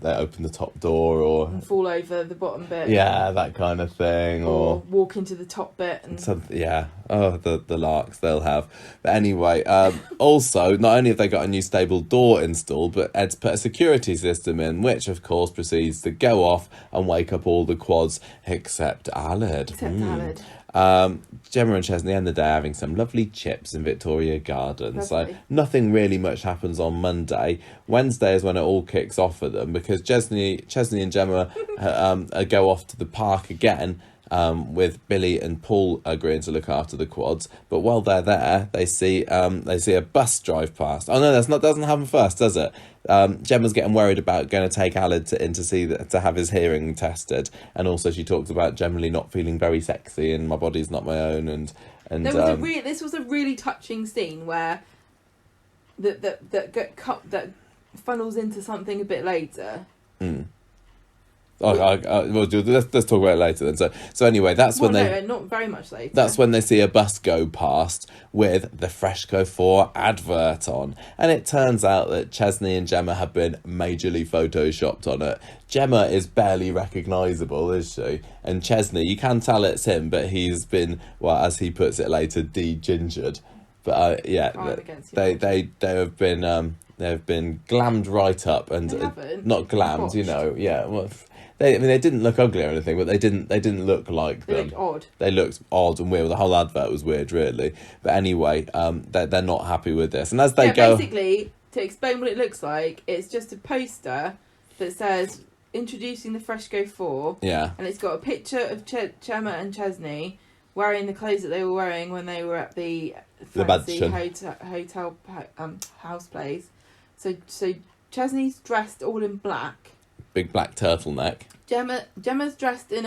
open the top door and fall over the bottom bit. Yeah, that kind of thing, or walk into the top bit and something. Yeah. Oh, the larks they'll have. But anyway, also not only have they got a new stable door installed, but Ed's put a security system in, which of course proceeds to go off and wake up all the quads except Aled. Gemma and Chesney end the day having some lovely chips in Victoria Gardens. So nothing really much happens on Monday. Wednesday is when it all kicks off for them because Chesney and Gemma go off to the park again with Billy and Paul agreeing to look after the quads. But while they're there, they see a bus drive past. Oh no, doesn't happen first, does it? Gemma's getting worried about going to take Aled in to have his hearing tested, and also she talks about generally not feeling very sexy and my body's not my own. And this was a really touching scene where that funnels into something a bit later. Let's talk about it later then. So anyway, that's when not very much later. That's when they see a bus go past with the Freshco 4 advert on, and it turns out that Chesney and Gemma have been majorly photoshopped on it. Gemma is barely recognisable, is she? And Chesney, you can tell it's him, but he's been, well, as he puts it later, de-gingered. But they have been glammed right up and not glammed, you know. Yeah, well. They didn't look ugly or anything, but they didn't look like them. They looked odd. They looked odd and weird. The whole advert was weird, really. But anyway, they're not happy with this. And as they go... basically, to explain what it looks like, it's just a poster that says, introducing the Freshco 4. Yeah. And it's got a picture of Gemma and Chesney wearing the clothes that they were wearing when they were at the fancy hotel house place. So Chesney's dressed all in black. Big black turtleneck. Gemma's dressed in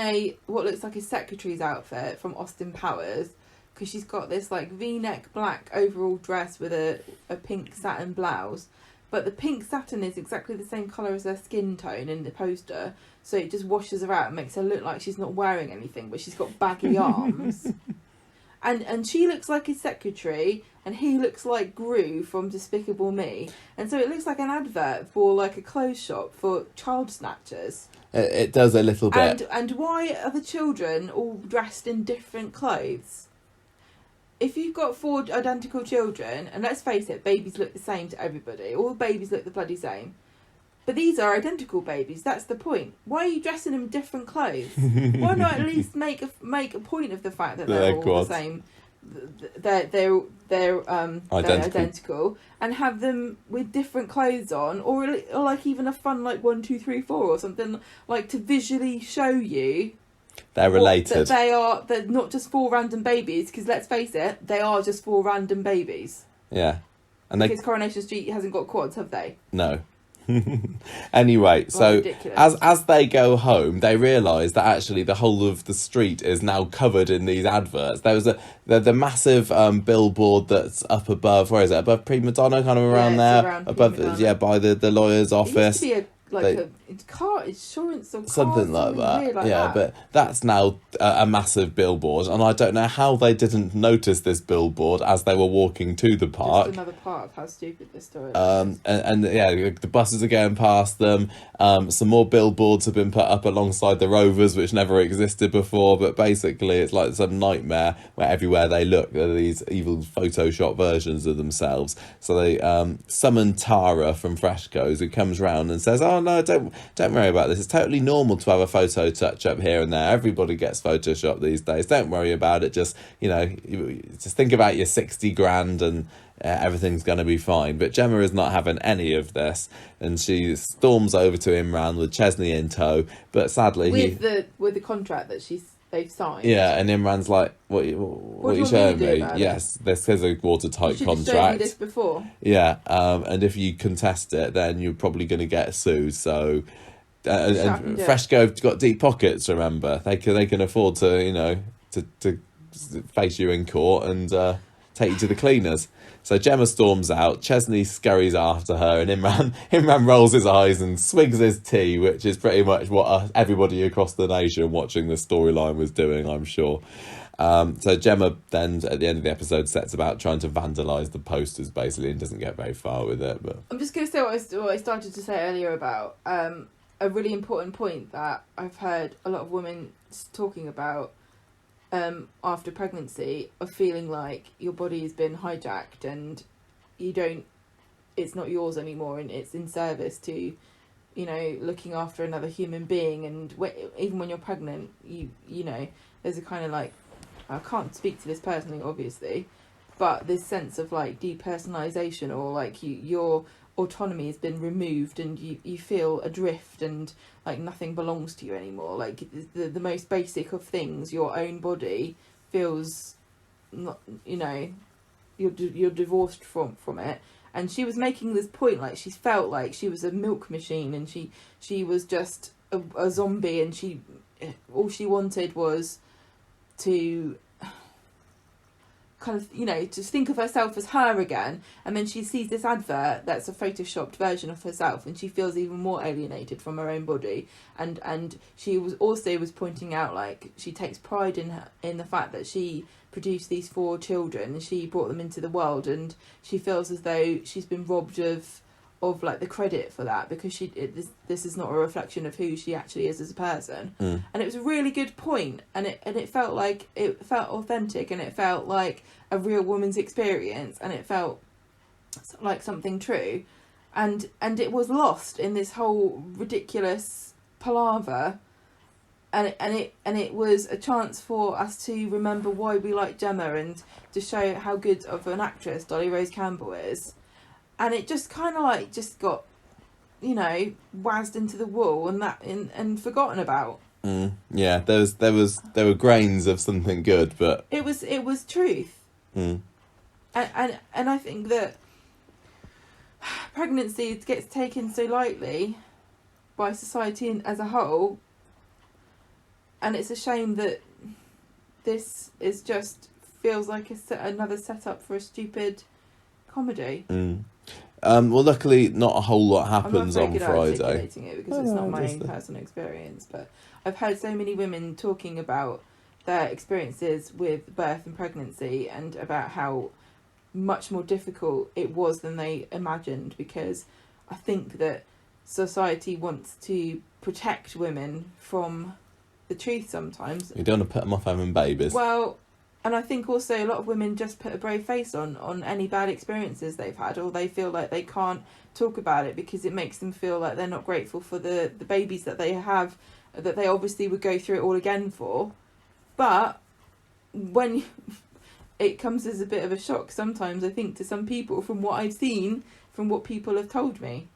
what looks like a secretary's outfit from Austin Powers, because she's got this like V-neck black overall dress with a pink satin blouse, but the pink satin is exactly the same colour as her skin tone in the poster, so it just washes her out and makes her look like she's not wearing anything, but she's got baggy arms. And she looks like his secretary, and he looks like Gru from Despicable Me. And so it looks like an advert for like a clothes shop for child snatchers. It does a little bit. And why are the children all dressed in different clothes? If you've got 4 identical children, and let's face it, babies look the same to everybody. All babies look the bloody same. But these are identical babies. That's the point. Why are you dressing them in different clothes? Why not at least make a point of the fact that they're all the same? They're identical, and have them with different clothes on, or like even a fun like 1, 2, 3, 4 or something, like to visually show you they're related. That they're not just 4 random babies. Because let's face it, they are just 4 random babies. Yeah, and because Coronation Street hasn't got quads, have they? No. Anyway, so ridiculous. as they go home, they realise that actually the whole of the street is now covered in these adverts. There was the massive billboard that's up above. Where is it? Above Prima Donna, kind of around Yeah, it's there, around above Prima Donna. by the lawyer's It used office. to be They- a car insurance or car, something like that. weird like yeah, that. but that's now a massive billboard, and I don't know how they didn't notice this billboard as they were walking to the park. Just another part of how stupid this story is. And yeah, the buses are going past them. Some more billboards have been put up alongside the Rovers, which never existed before. But basically, it's like some nightmare where everywhere they look, there are these evil Photoshop versions of themselves. So they summon Tara from Freshco's, who comes round and says, "Oh no, don't worry about this. It's totally normal to have a photo touch up here and there. Everybody gets Photoshop these days. Don't worry about it. Just just think about your 60 grand and." Everything's going to be fine. But Gemma is not having any of this, and she storms over to Imran with Chesney in tow. But sadly, with the contract that they've signed. Yeah, and Imran's like, "What are you showing me? Yes, this is a watertight you contract. Shown me this before." Yeah, and if you contest it, then you're probably going to get sued. So, and Freshco got deep pockets. Remember, they can afford to to face you in court and take you to the cleaners. So Gemma storms out, Chesney scurries after her, and Imran rolls his eyes and swigs his tea, which is pretty much what everybody across the nation watching the storyline was doing, I'm sure. So Gemma then, at the end of the episode, sets about trying to vandalise the posters, basically, and doesn't get very far with it. But I'm just going to say what I started to say earlier about a really important point that I've heard a lot of women talking about after pregnancy, of feeling like your body has been hijacked and it's not yours anymore, and it's in service to, looking after another human being. And even when you're pregnant, there's a kind of like, I can't speak to this personally, obviously, but this sense of like depersonalization, or like your autonomy has been removed and you feel adrift and like nothing belongs to you anymore. Like the most basic of things, your own body feels not, you're divorced from it. And she was making this point, like she felt like she was a milk machine, and she was just a zombie, and all she wanted was to kind of, just think of herself as her again. And then she sees this advert that's a photoshopped version of herself, and she feels even more alienated from her own body. And she was pointing out, like, she takes pride in the fact that she produced these 4 children, and she brought them into the world, and she feels as though she's been robbed of like the credit for that, because this is not a reflection of who she actually is as a person. And it was a really good point, and it felt authentic, and it felt like a real woman's experience, and it felt like something true, and it was lost in this whole ridiculous palaver, and it was a chance for us to remember why we like Gemma, and to show how good of an actress Dolly Rose Campbell is. And it just kind of like just got, wazzed into the wall and forgotten about. Yeah, there were grains of something good, but it was truth. And I think that pregnancy gets taken so lightly by society as a whole, and it's a shame that this is just feels like another setup for a stupid comedy. Well, luckily, not a whole lot happens on Friday. I'm not very good at Friday. articulating it because it's not my own personal experience, but I've heard so many women talking about their experiences with birth and pregnancy, and about how much more difficult it was than they imagined, because I think that society wants to protect women from the truth sometimes. You don't want to put them off having babies. Well, and I think also a lot of women just put a brave face on any bad experiences they've had, or they feel like they can't talk about it because it makes them feel like they're not grateful for the babies that they have, that they obviously would go through it all again for. But when it comes as a bit of a shock sometimes, I think, to some people, from what I've seen, from what people have told me,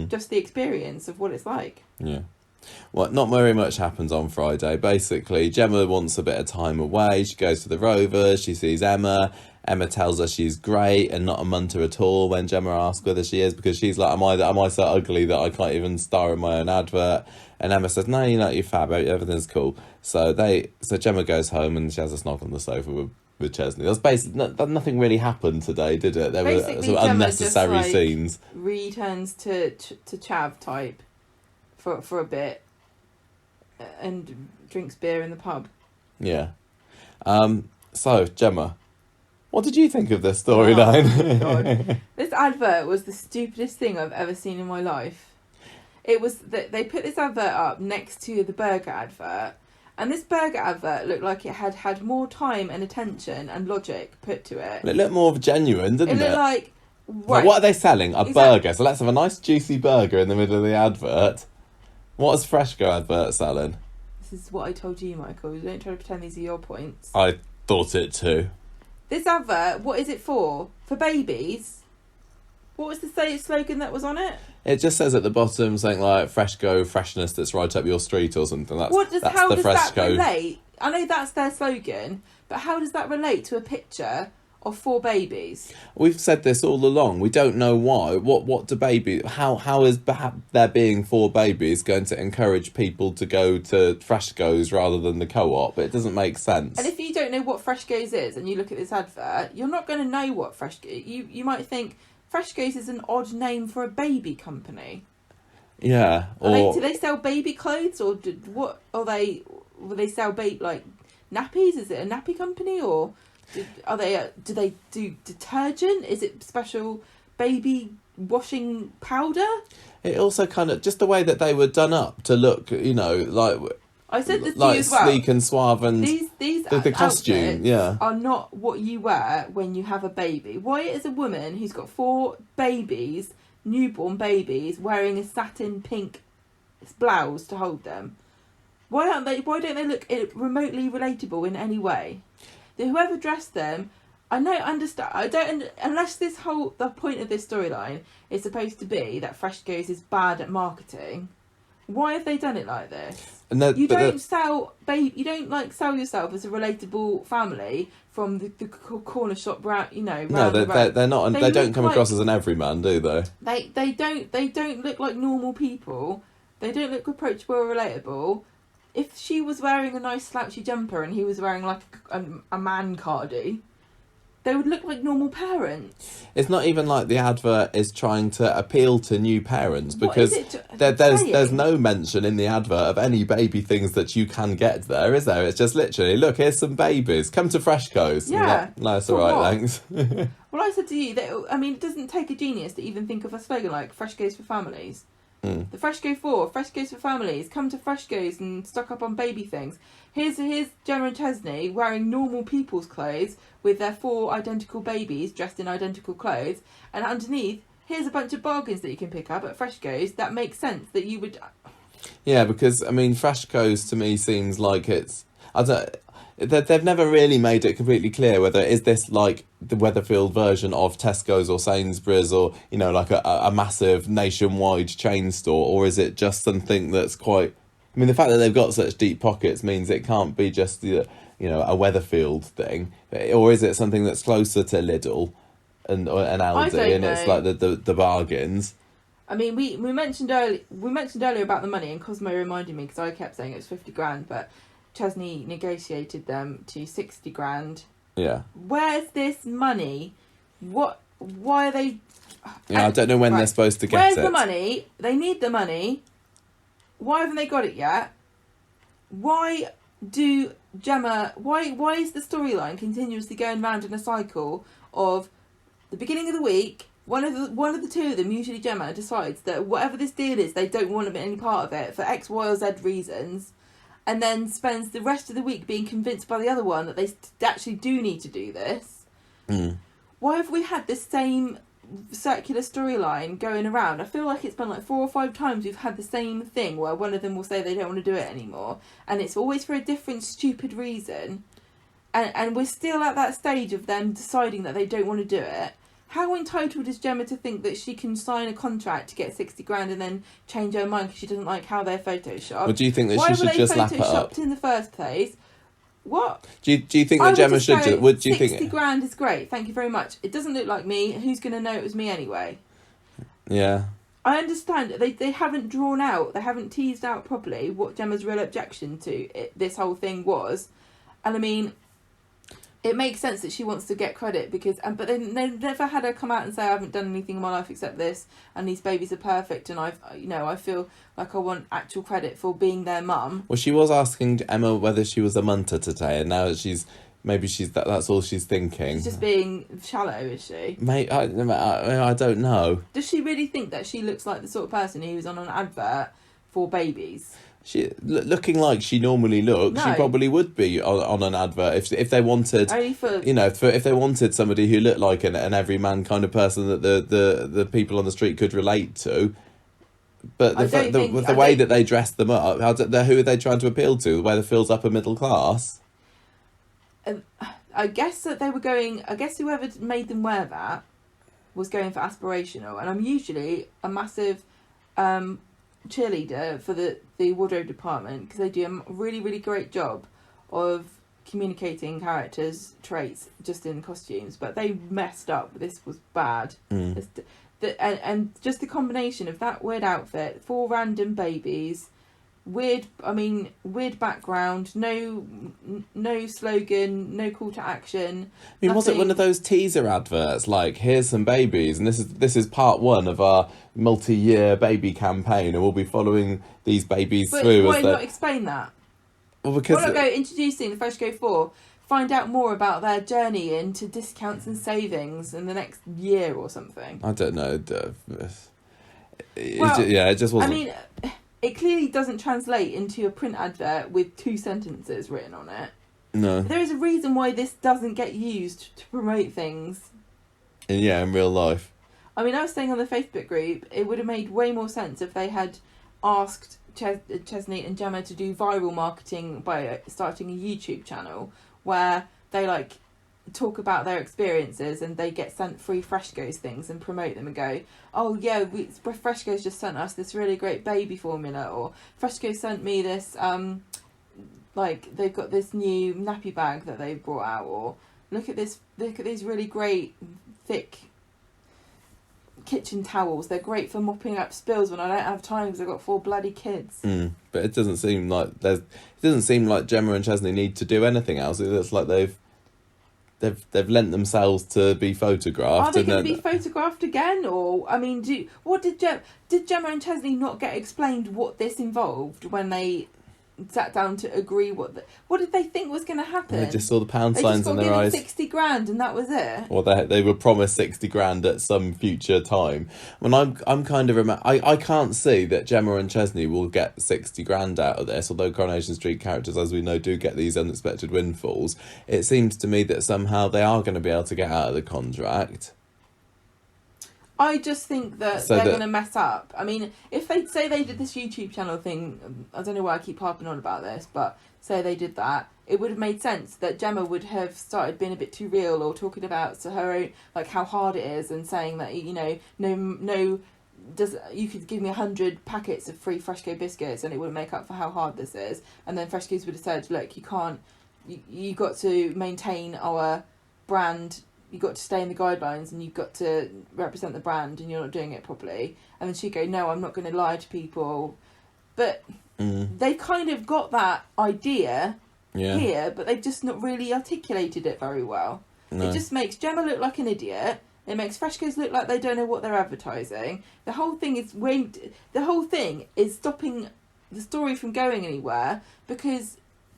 just the experience of what it's like. Yeah. Well, not very much happens on Friday. Basically, Gemma wants a bit of time away. She goes to the Rovers. She sees Emma. Emma tells her she's great and not a munter at all when Gemma asks whether she is, because she's like, am I so ugly that I can't even star in my own advert? And Emma says, no, you're fab, everything's cool. So Gemma goes home and she has a snog on the sofa with Chesney. That's basically nothing really happened today, did it? There basically, were some Gemma unnecessary just, scenes. Returns to Chav type for a bit and drinks beer in the pub. Yeah. So Gemma, what did you think of this storyline? Oh, God. This advert was the stupidest thing I've ever seen in my life. It was that they put this advert up next to the burger advert, and this burger advert looked like it had more time and attention and logic put to it. It looked more genuine, didn't it? It looked like... Right. What are they selling? A burger. So let's have a nice juicy burger in the middle of the advert. What is Freshco advert selling? This is what I told you, Michael. Don't try to pretend these are your points. I thought it too. This advert, what is it for? For babies? What was the slogan that was on it? It just says at the bottom something like Freshco, freshness that's right up your street or something. How does that relate? I know that's their slogan, but how does that relate to a picture of 4 babies? We've said this all along. We don't know why. What do babies... How is perhaps there being 4 babies going to encourage people to go to Freshco's rather than the Co-op? It doesn't make sense. And if you don't know what Freshco's is and you look at this advert, you're not going to know what Freshco... You might think Freshco's is an odd name for a baby company. Yeah. Do they sell baby clothes, or what are they? Will they sell nappies? Is it a nappy company, or are they? Do they do detergent? Is it special baby washing powder? It also kind of just the way that they were done up to look, like I said this to you as well. Sleek and suave, and these the costume, are not what you wear when you have a baby. Why is a woman who's got 4 babies, newborn babies, wearing a satin pink blouse to hold them? Why don't they look remotely relatable in any way? Whoever dressed them, unless the point of this storyline is supposed to be that Freshco's is bad at marketing. Why have they done it like this? You don't sell yourself as a relatable family from the corner shop round, No, they're not. They don't come across as an everyman, do they? They don't look like normal people. They don't look approachable or relatable. If she was wearing a nice slouchy jumper and he was wearing like a man cardi, they would look like normal parents. It's not even like the advert is trying to appeal to new parents, because there's no mention in the advert of any baby things that you can get there, is there? It's just literally, look, here's some babies. Come to Freshco's. Yeah. No, it's all right, thanks. Well, I said to you that, it doesn't take a genius to even think of a slogan like Freshco's for families. The Freshco 4, Freshco's for families. Come to Freshco's and stock up on baby things. Here's Gemma and Chesney wearing normal people's clothes with their 4 identical babies dressed in identical clothes, and underneath, here's a bunch of bargains that you can pick up at Freshco's that make sense that you would... Yeah, because, Freshco's to me seems like it's... They've never really made it completely clear whether is this like the Weatherfield version of Tesco's or Sainsbury's, or like a massive nationwide chain store, or is it just something that's quite... the fact that they've got such deep pockets means it can't be just a Weatherfield thing, or is it something that's closer to Lidl and Aldi, and it's like the bargains. We mentioned earlier about the money, and Cosmo reminded me because I kept saying it was 50 grand, but Chesney negotiated them to 60 grand. Yeah. Where's this money? Why are they... I don't know when they're supposed to get it. Where's the money? They need the money. Why haven't they got it yet? Why is the storyline continuously going round in a cycle of the beginning of the week, one of the 2 of them, usually Gemma, decides that whatever this deal is, they don't want to be any part of it for X, Y or Z reasons, and then spends the rest of the week being convinced by the other one that they actually do need to do this. Why have we had this same circular storyline going around? I feel like it's been like 4 or 5 times we've had the same thing where one of them will say they don't want to do it anymore, and it's always for a different stupid reason, and we're still at that stage of them deciding that they don't want to do it. how entitled is Gemma to think that she can sign a contract to get 60 grand and then change her mind because she doesn't like how they're photoshopped? Or do you think that Why she were should they just lap it up? photoshopped in the first place? What? Do you think I that would Gemma just should? go, Would do you 60 think? grand is great. Thank you very much. It doesn't look like me. Who's going to know it was me anyway? Yeah. I understand they haven't drawn out, they haven't teased out properly what Gemma's real objection to this whole thing was, and I mean, it makes sense that she wants to get credit because, but they've never had her come out and say I haven't done anything in my life except this, and these babies are perfect, and I feel like I want actual credit for being their mum. Well, she was asking Emma whether she was a munter today, and now maybe that's all she's thinking. She's just being shallow, is she? Mate, I don't know. Does she really think that she looks like the sort of person who's on an advert for babies? She looking like she normally looks. No. She probably would be on an advert if they wanted. Only for if they wanted somebody who looked like an everyman kind of person that the people on the street could relate to. But the way that they dress them up, who are they trying to appeal to? The way that fills upper middle class. I guess that they were going. I guess whoever made them wear that was going for aspirational, and I'm usually a massive cheerleader for the wardrobe department because they do a really, really great job of communicating characters' traits just in costumes. But they messed up. This was bad. And just the combination of that weird outfit, 4 random babies. Weird background, no slogan, no call to action. I mean, was it one of those teaser adverts like, here's some babies, and this is part 1 of our multi-year baby campaign, and we'll be following these babies through. But why not explain that? Well, because why not go introducing the Fresh Go 4, find out more about their journey into discounts and savings in the next year or something? I don't know. It just wasn't. I mean, it clearly doesn't translate into a print advert with 2 sentences written on it. No. There is a reason why this doesn't get used to promote things. In real life. I mean, I was saying on the Facebook group, it would have made way more sense if they had asked Chesney and Gemma to do viral marketing by starting a YouTube channel where they talk about their experiences and they get sent free Fresh Goes things and promote them and go, oh yeah, Fresh Goes just sent us this really great baby formula, or Fresh Goes sent me this they've got this new nappy bag that they've brought out, or look at these really great thick kitchen towels, they're great for mopping up spills when I don't have time because I've got 4 bloody kids. But it doesn't seem like Gemma and Chesney need to do anything else. It looks like they've lent themselves to be photographed. Are they going to be photographed again? Or, I mean, did Gemma and Chesney not get explained what this involved when they sat down to agree what did they think was going to happen? They just saw the pound signs in their eyes. 60 grand and that was it. Or they were promised 60 grand at some future time. When I'm kind of I can't see that Gemma and Chesney will get 60 grand out of this, although Coronation Street characters, as we know, do get these unexpected windfalls. It seems to me that somehow they are going to be able to get out of the contract. I just think that they're going to mess up. I mean, if they say they did this YouTube channel thing, I don't know why I keep harping on about this, but say they did that, it would have made sense that Gemma would have started being a bit too real or talking about her own, how hard it is, and saying that, you could give me 100 packets of free Fresh Go biscuits and it wouldn't make up for how hard this is. And then Fresh Go's would have said, look, you got to maintain our brand. You've got to stay in the guidelines and you've got to represent the brand and you're not doing it properly. And then she'd go, no, I'm not going to lie to people. But they've kind of got that idea here, but they've just not really articulated it very well. No. It just makes Gemma look like an idiot. It makes Fresh Go's look like they don't know what they're advertising. The whole thing is stopping the story from going anywhere because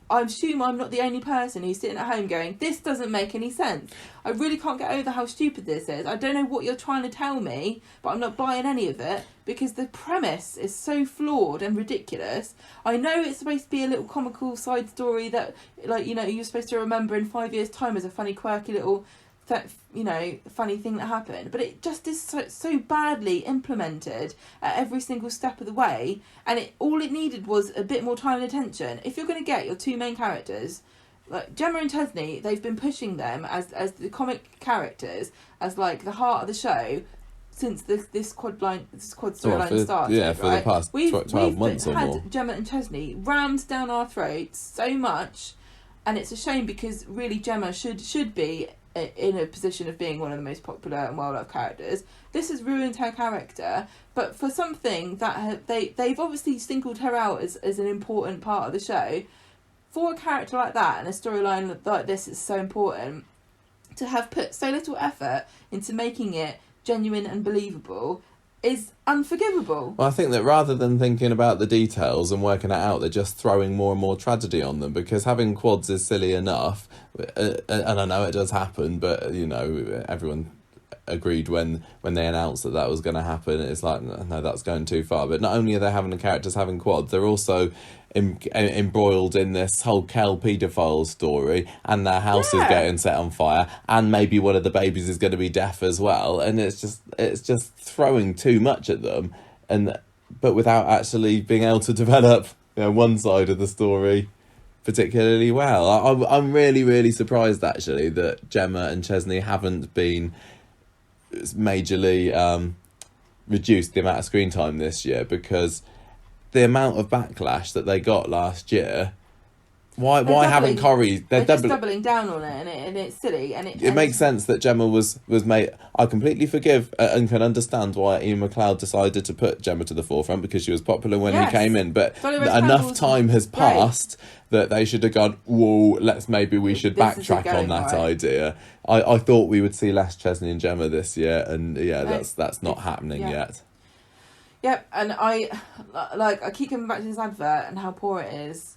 I assume I'm not the only person who's sitting at home going, this doesn't make any sense. I really can't get over how stupid this is. I don't know what you're trying to tell me, but I'm not buying any of it because the premise is so flawed and ridiculous. I know it's supposed to be a little comical side story that, you're supposed to remember in 5 years' time as a funny, quirky little, funny thing that happened. But it just is so badly implemented at every single step of the way. And all it needed was a bit more time and attention. If you're going to get your 2 main characters like Gemma and Chesney, they've been pushing them as the comic characters, as like the heart of the show since this quad storyline started. Yeah, for right? the past 12 months or more. We've had Gemma and Chesney rammed down our throats so much, and it's a shame because really Gemma should be in a position of being one of the most popular and well-loved characters. This has ruined her character, but for something that they've obviously singled her out as an important part of the show. For a character like that and a storyline like this is so important, to have put so little effort into making it genuine and believable is unforgivable. Well, I think that rather than thinking about the details and working it out, they're just throwing more and more tragedy on them, because having quads is silly enough, and I know it does happen, but, you know, everyone agreed when they announced that was going to happen. It's like, no, that's going too far. But not only are they having the characters having quads, they're also embroiled in this whole Kel paedophile story, and their house is getting set on fire, and maybe one of the babies is going to be deaf as well, and it's just throwing too much at them, but without actually being able to develop, you know, one side of the story particularly well. I'm really, really surprised actually that Gemma and Chesney haven't been majorly reduced the amount of screen time this year, because the amount of backlash that they got last year, why haven't Corrie? They're just doubling down on it, and it's silly, and it makes sense that Gemma was made. I completely forgive and can understand why Ian McLeod decided to put Gemma to the forefront, because she was popular when he came in, but enough time has passed that they should have gone, whoa, we should backtrack on that idea. I thought we would see less Chesney and Gemma this year, and that's not happening yet. Yep, and I keep coming back to this advert and how poor it is.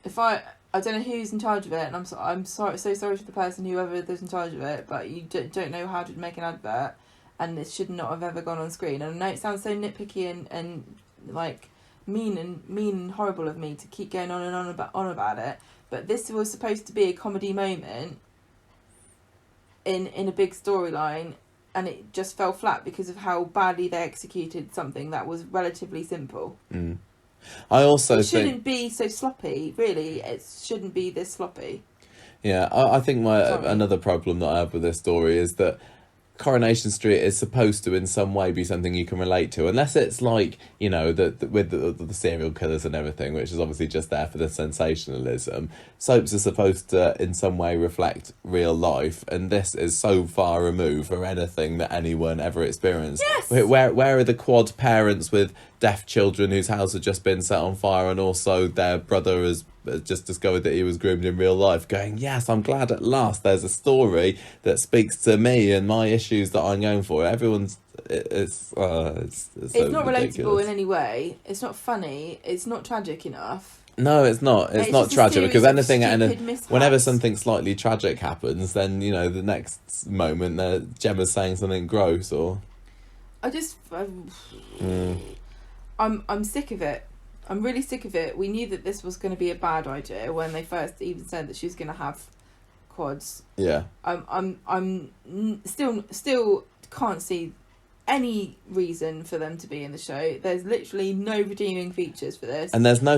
If I don't know who's in charge of it, and I'm so sorry for the person, whoever is in charge of it, but you don't know how to make an advert, and it should not have ever gone on screen. And I know it sounds so nitpicky and like mean and horrible of me to keep going on and on about it, but this was supposed to be a comedy moment in a big storyline, and it just fell flat because of how badly they executed something that was relatively simple. I also it shouldn't be so sloppy, really. It shouldn't be this sloppy. Yeah, I think another problem that I have with this story is that Coronation Street is supposed to in some way be something you can relate to, unless it's like, you know, with the serial killers and everything, which is obviously just there for the sensationalism. Soaps are supposed to in some way reflect real life, and this is so far removed from anything that anyone ever experienced. Yes! Where are the quad parents with deaf children whose house had just been set on fire, and also their brother has just discovered that he was groomed in real life, going, yes, I'm glad at last there's a story that speaks to me and my issues that I'm going for. Everyone's it's not ridiculous. Relatable in any way. It's not funny. It's not tragic enough. No, it's not. It's not tragic, because whenever something slightly tragic happens, then, you know, the next moment Gemma's saying something gross, or I'm sick of it. I'm really sick of it. We knew that this was going to be a bad idea when they first even said that she was going to have quads. Yeah. I'm still can't see any reason for them to be in the show. There's literally no redeeming features for this, and there's no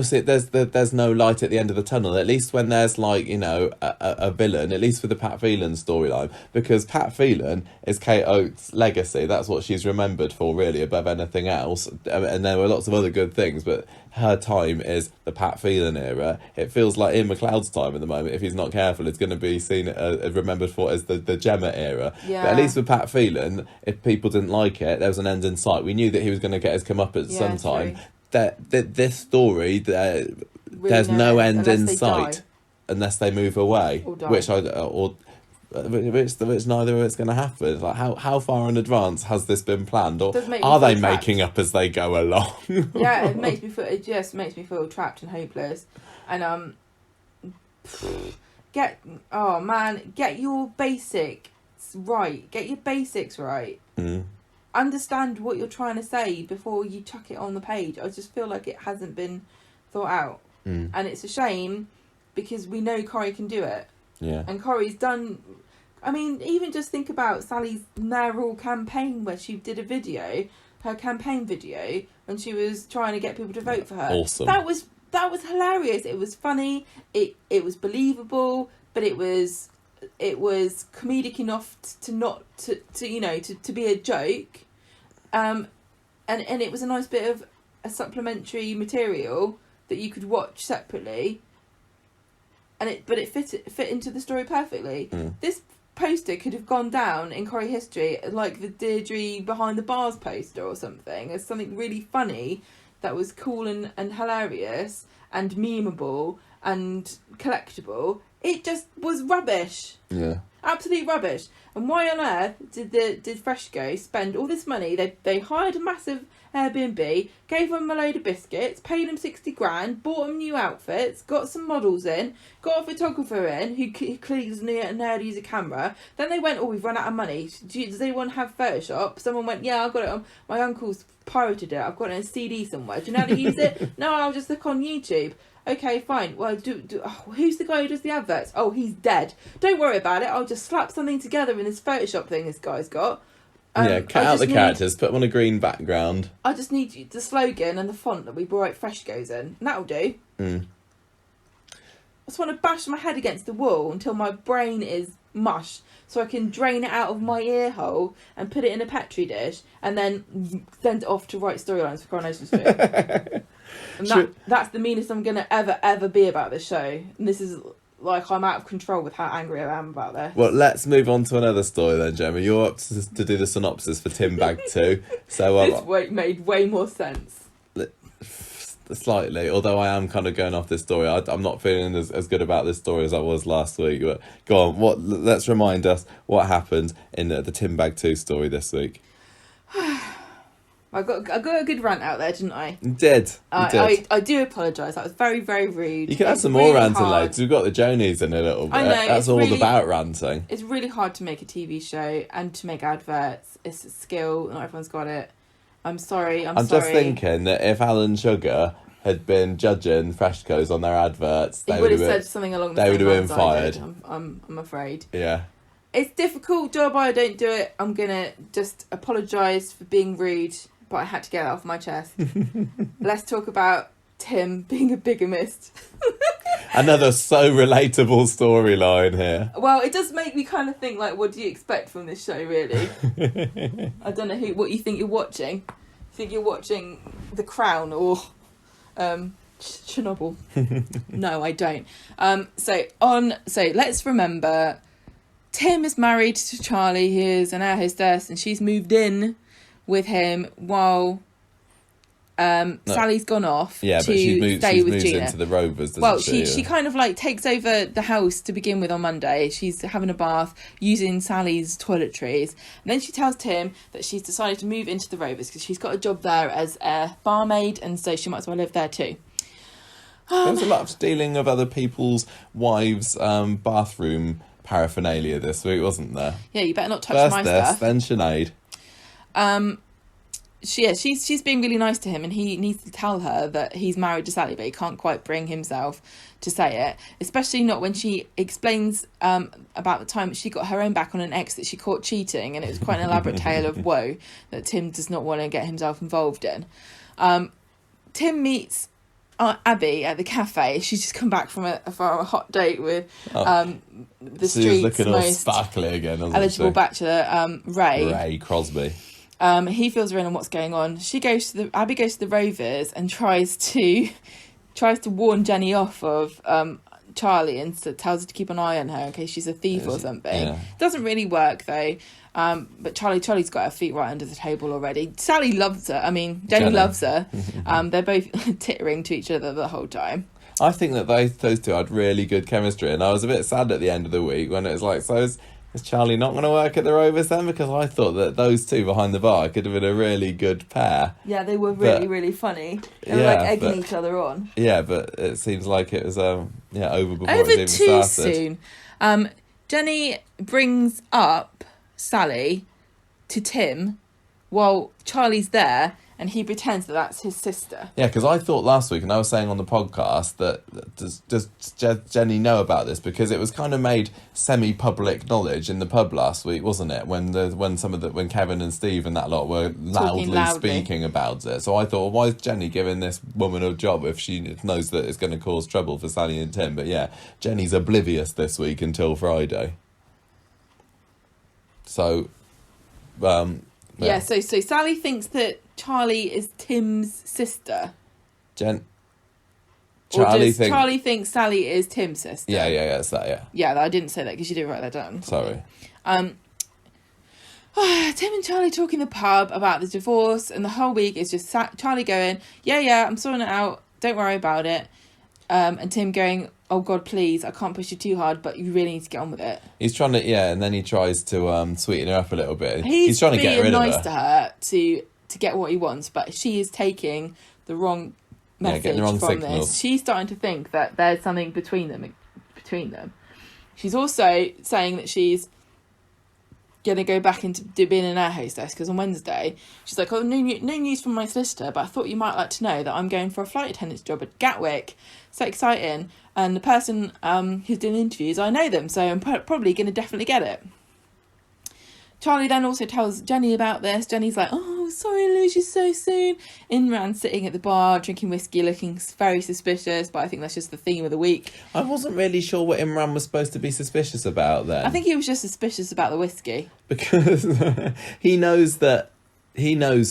light at the end of the tunnel. At least when there's, like, you know, a villain, at least for the Pat Phelan storyline, because Pat Phelan is Kate Oates' legacy. That's what she's remembered for, really, above anything else. And there were lots of other good things, but her time is the Pat Phelan era. It feels like Ian McLeod's time at the moment, if he's not careful, it's going to be seen remembered for as the Gemma era. Yeah. But at least with Pat Phelan, if people didn't like it, there was an end in sight. We knew that he was going to get his comeuppance sometime. This story, there's no end in sight unless they move away, which neither of it's going to happen. Like, how far in advance has this been planned, or are they making up as they go along? Yeah, it just makes me feel trapped and hopeless. And get your basics right. Get your basics right. Understand what you're trying to say before you chuck it on the page. I just feel like it hasn't been thought out, and it's a shame, because we know Corrie can do it. Yeah. And Corrie's done. I mean, even just think about Sally's mayoral campaign, where she did her campaign video, when she was trying to get people to vote for her. Awesome. That that was hilarious. It was funny. It was believable, but it was comedic enough to be a joke, and it was a nice bit of a supplementary material that you could watch separately, but it fit into the story perfectly. This poster could have gone down in Corrie history like the Deirdre behind the bars poster or something, as something really funny that was cool and hilarious and memeable and collectible. It just was rubbish. Yeah. Absolute rubbish. And why on earth did Freshco spend all this money? They hired a massive Airbnb, gave them a load of biscuits, paid them 60 grand, bought them new outfits, got some models in, got a photographer in who clearly doesn't know how to use a camera. Then they went, we've run out of money. Does anyone have Photoshop? Someone went, yeah, I've got it on. My uncle's pirated it. I've got it in a CD somewhere. Do you know how to use it? No, I'll just look on YouTube. Okay, fine. Well, who's the guy who does the adverts? Oh, he's dead. Don't worry about it. I'll just slap something together in this Photoshop thing this guy's got. Cut out the characters, put them on a green background. I just need the slogan and the font that we brought Freshco's in. And that'll do. I just want to bash my head against the wall until my brain is mush, so I can drain it out of my ear hole and put it in a Petri dish and then send it off to write storylines for Coronation Street. And that's the meanest I'm going to ever be about this show. And this is like, I'm out of control with how angry I am about this. Well, let's move on to another story then, Gemma. You're up to do the synopsis for Tim Bag 2. So this made way more sense. Slightly, although I am kind of going off this story. I'm not feeling as good about this story as I was last week. But go on, let's remind us what happened in the Tim Bag 2 story this week. I got a good rant out there, didn't I? You did. I do apologise. That was very, very rude. You can have some more ranting later. We've got the Jonies in a little bit. I know, that's all about ranting. It's really hard to make a TV show and to make adverts. It's a skill. Not everyone's got it. I'm sorry. I'm sorry. Just thinking that if Alan Sugar had been judging Freshco's on their adverts, they would have said something along the same lines. They would have been fired. I'm afraid. Yeah. It's difficult job. I don't do it. I'm gonna just apologise for being rude, but I had to get it off my chest. Let's talk about Tim being a bigamist. Another so relatable storyline here. Well, it does make me kind of think, like, what do you expect from this show, really? I don't know what you think you're watching. You think you're watching The Crown or Chernobyl? No, I don't. So let's remember, Tim is married to Charlie, who is an air hostess, and she's moved in with him while Sally's gone off to stay with Gina. Into the Rovers, doesn't she? She kind of like takes over the house to begin with on Monday. She's having a bath using Sally's toiletries. And then she tells Tim that she's decided to move into the Rovers because she's got a job there as a barmaid, and so she might as well live there too. There was a lot of stealing of other people's wives' bathroom paraphernalia this week, wasn't there? Yeah, you better not touch my stuff. Then Sinead. She's being really nice to him, and he needs to tell her that he's married to Sally, but he can't quite bring himself to say it, especially not when she explains about the time she got her own back on an ex that she caught cheating, and it was quite an elaborate tale of woe that Tim does not want to get himself involved in. Tim meets Abby at the cafe. She's just come back from a hot date with the street's most sparkly again, eligible bachelor, Ray Crosby. He fills her in on what's going on. Abby goes to the Rovers and tries to warn Jenny off of Charlie, and tells her to keep an eye on her in case she's a thief or something. Yeah. Doesn't really work though. But Charlie's got her feet right under the table already. Sally loves her. I mean, Jenny loves her. They're both tittering to each other the whole time. I think that those two had really good chemistry, and I was a bit sad at the end of the week when it was like, so is Charlie not going to work at the Rovers then? Because I thought that those two behind the bar could have been a really good pair. Yeah, they were really funny. They were like egging each other on. Yeah, but it seems like it was over before it even started. Soon. Jenny brings up Sally to Tim while Charlie's there, and he pretends that that's his sister. Yeah, because I thought last week, and I was saying on the podcast that does Jenny know about this? Because it was kind of made semi-public knowledge in the pub last week, wasn't it? When Kevin and Steve and that lot were loudly speaking about it. So I thought, well, why is Jenny giving this woman a job if she knows that it's going to cause trouble for Sally and Tim? But yeah, Jenny's oblivious this week until Friday. So, yeah. So Sally thinks that Charlie is Tim's sister. Charlie thinks Sally is Tim's sister. Yeah, it's that, yeah. Yeah, I didn't say that because you didn't write that down. Sorry. Tim and Charlie talk in the pub about the divorce, and the whole week is just Charlie going, yeah, I'm sorting it out, don't worry about it. And Tim going, oh God, please, I can't push you too hard, but you really need to get on with it. He's trying to, and then he tries to sweeten her up a little bit. He's trying to get rid of her. He's being nice to her to get what he wants, but she is taking the wrong message from signals. this. She's starting to think that there's something between them. She's also saying that she's going to go back into being an air hostess, because on Wednesday she's like, oh, no news from my solicitor, but I thought you might like to know that I'm going for a flight attendant's job at Gatwick. So exciting. And the person who's doing interviews, I know them, so I'm probably going to definitely get it. Charlie then also tells Jenny about this. Jenny's like, oh, sorry, I lose you so soon. Imran's sitting at the bar, drinking whiskey, looking very suspicious, but I think that's just the theme of the week. I wasn't really sure what Imran was supposed to be suspicious about then. I think he was just suspicious about the whiskey. Because he knows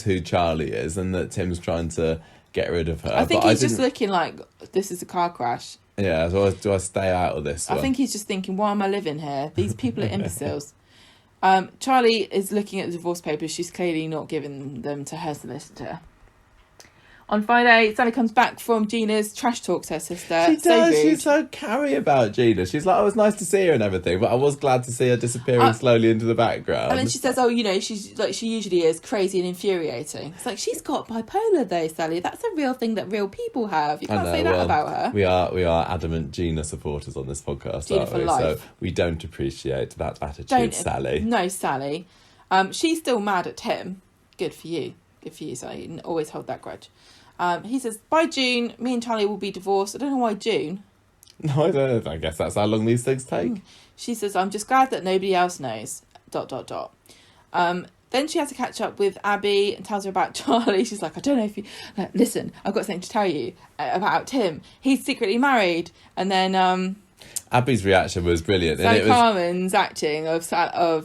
who Charlie is and that Tim's trying to get rid of her. I think he's just looking like, this is a car crash. Yeah, so do I stay out of this one? I think he's just thinking, why am I living here? These people are imbeciles. Charlie is looking at the divorce papers. She's clearly not giving them to her solicitor. On Friday, Sally comes back from Gina's, trash talks her sister. She does. She's so carry about Gina. She's like, oh, it was nice to see her and everything, but I was glad to see her disappearing slowly into the background. And then she says, oh, she's like she usually is, crazy and infuriating. It's like, she's got bipolar though, Sally. That's a real thing that real people have. You can't say that about her. We are adamant Gina supporters on this podcast, Gina aren't for we? life. So we don't appreciate that attitude, Sally. No, Sally. She's still mad at Tim. Good for you, Sally. You always hold that grudge. He says, by June, me and Charlie will be divorced. I don't know why June. No, I don't. I guess that's how long these things take. She says, I'm just glad that nobody else knows. ... Then she has to catch up with Abby and tells her about Charlie. She's like, I don't know if you... listen, I've got something to tell you about Tim. He's secretly married. And then... Abby's reaction was brilliant. Sally Carmen's acting of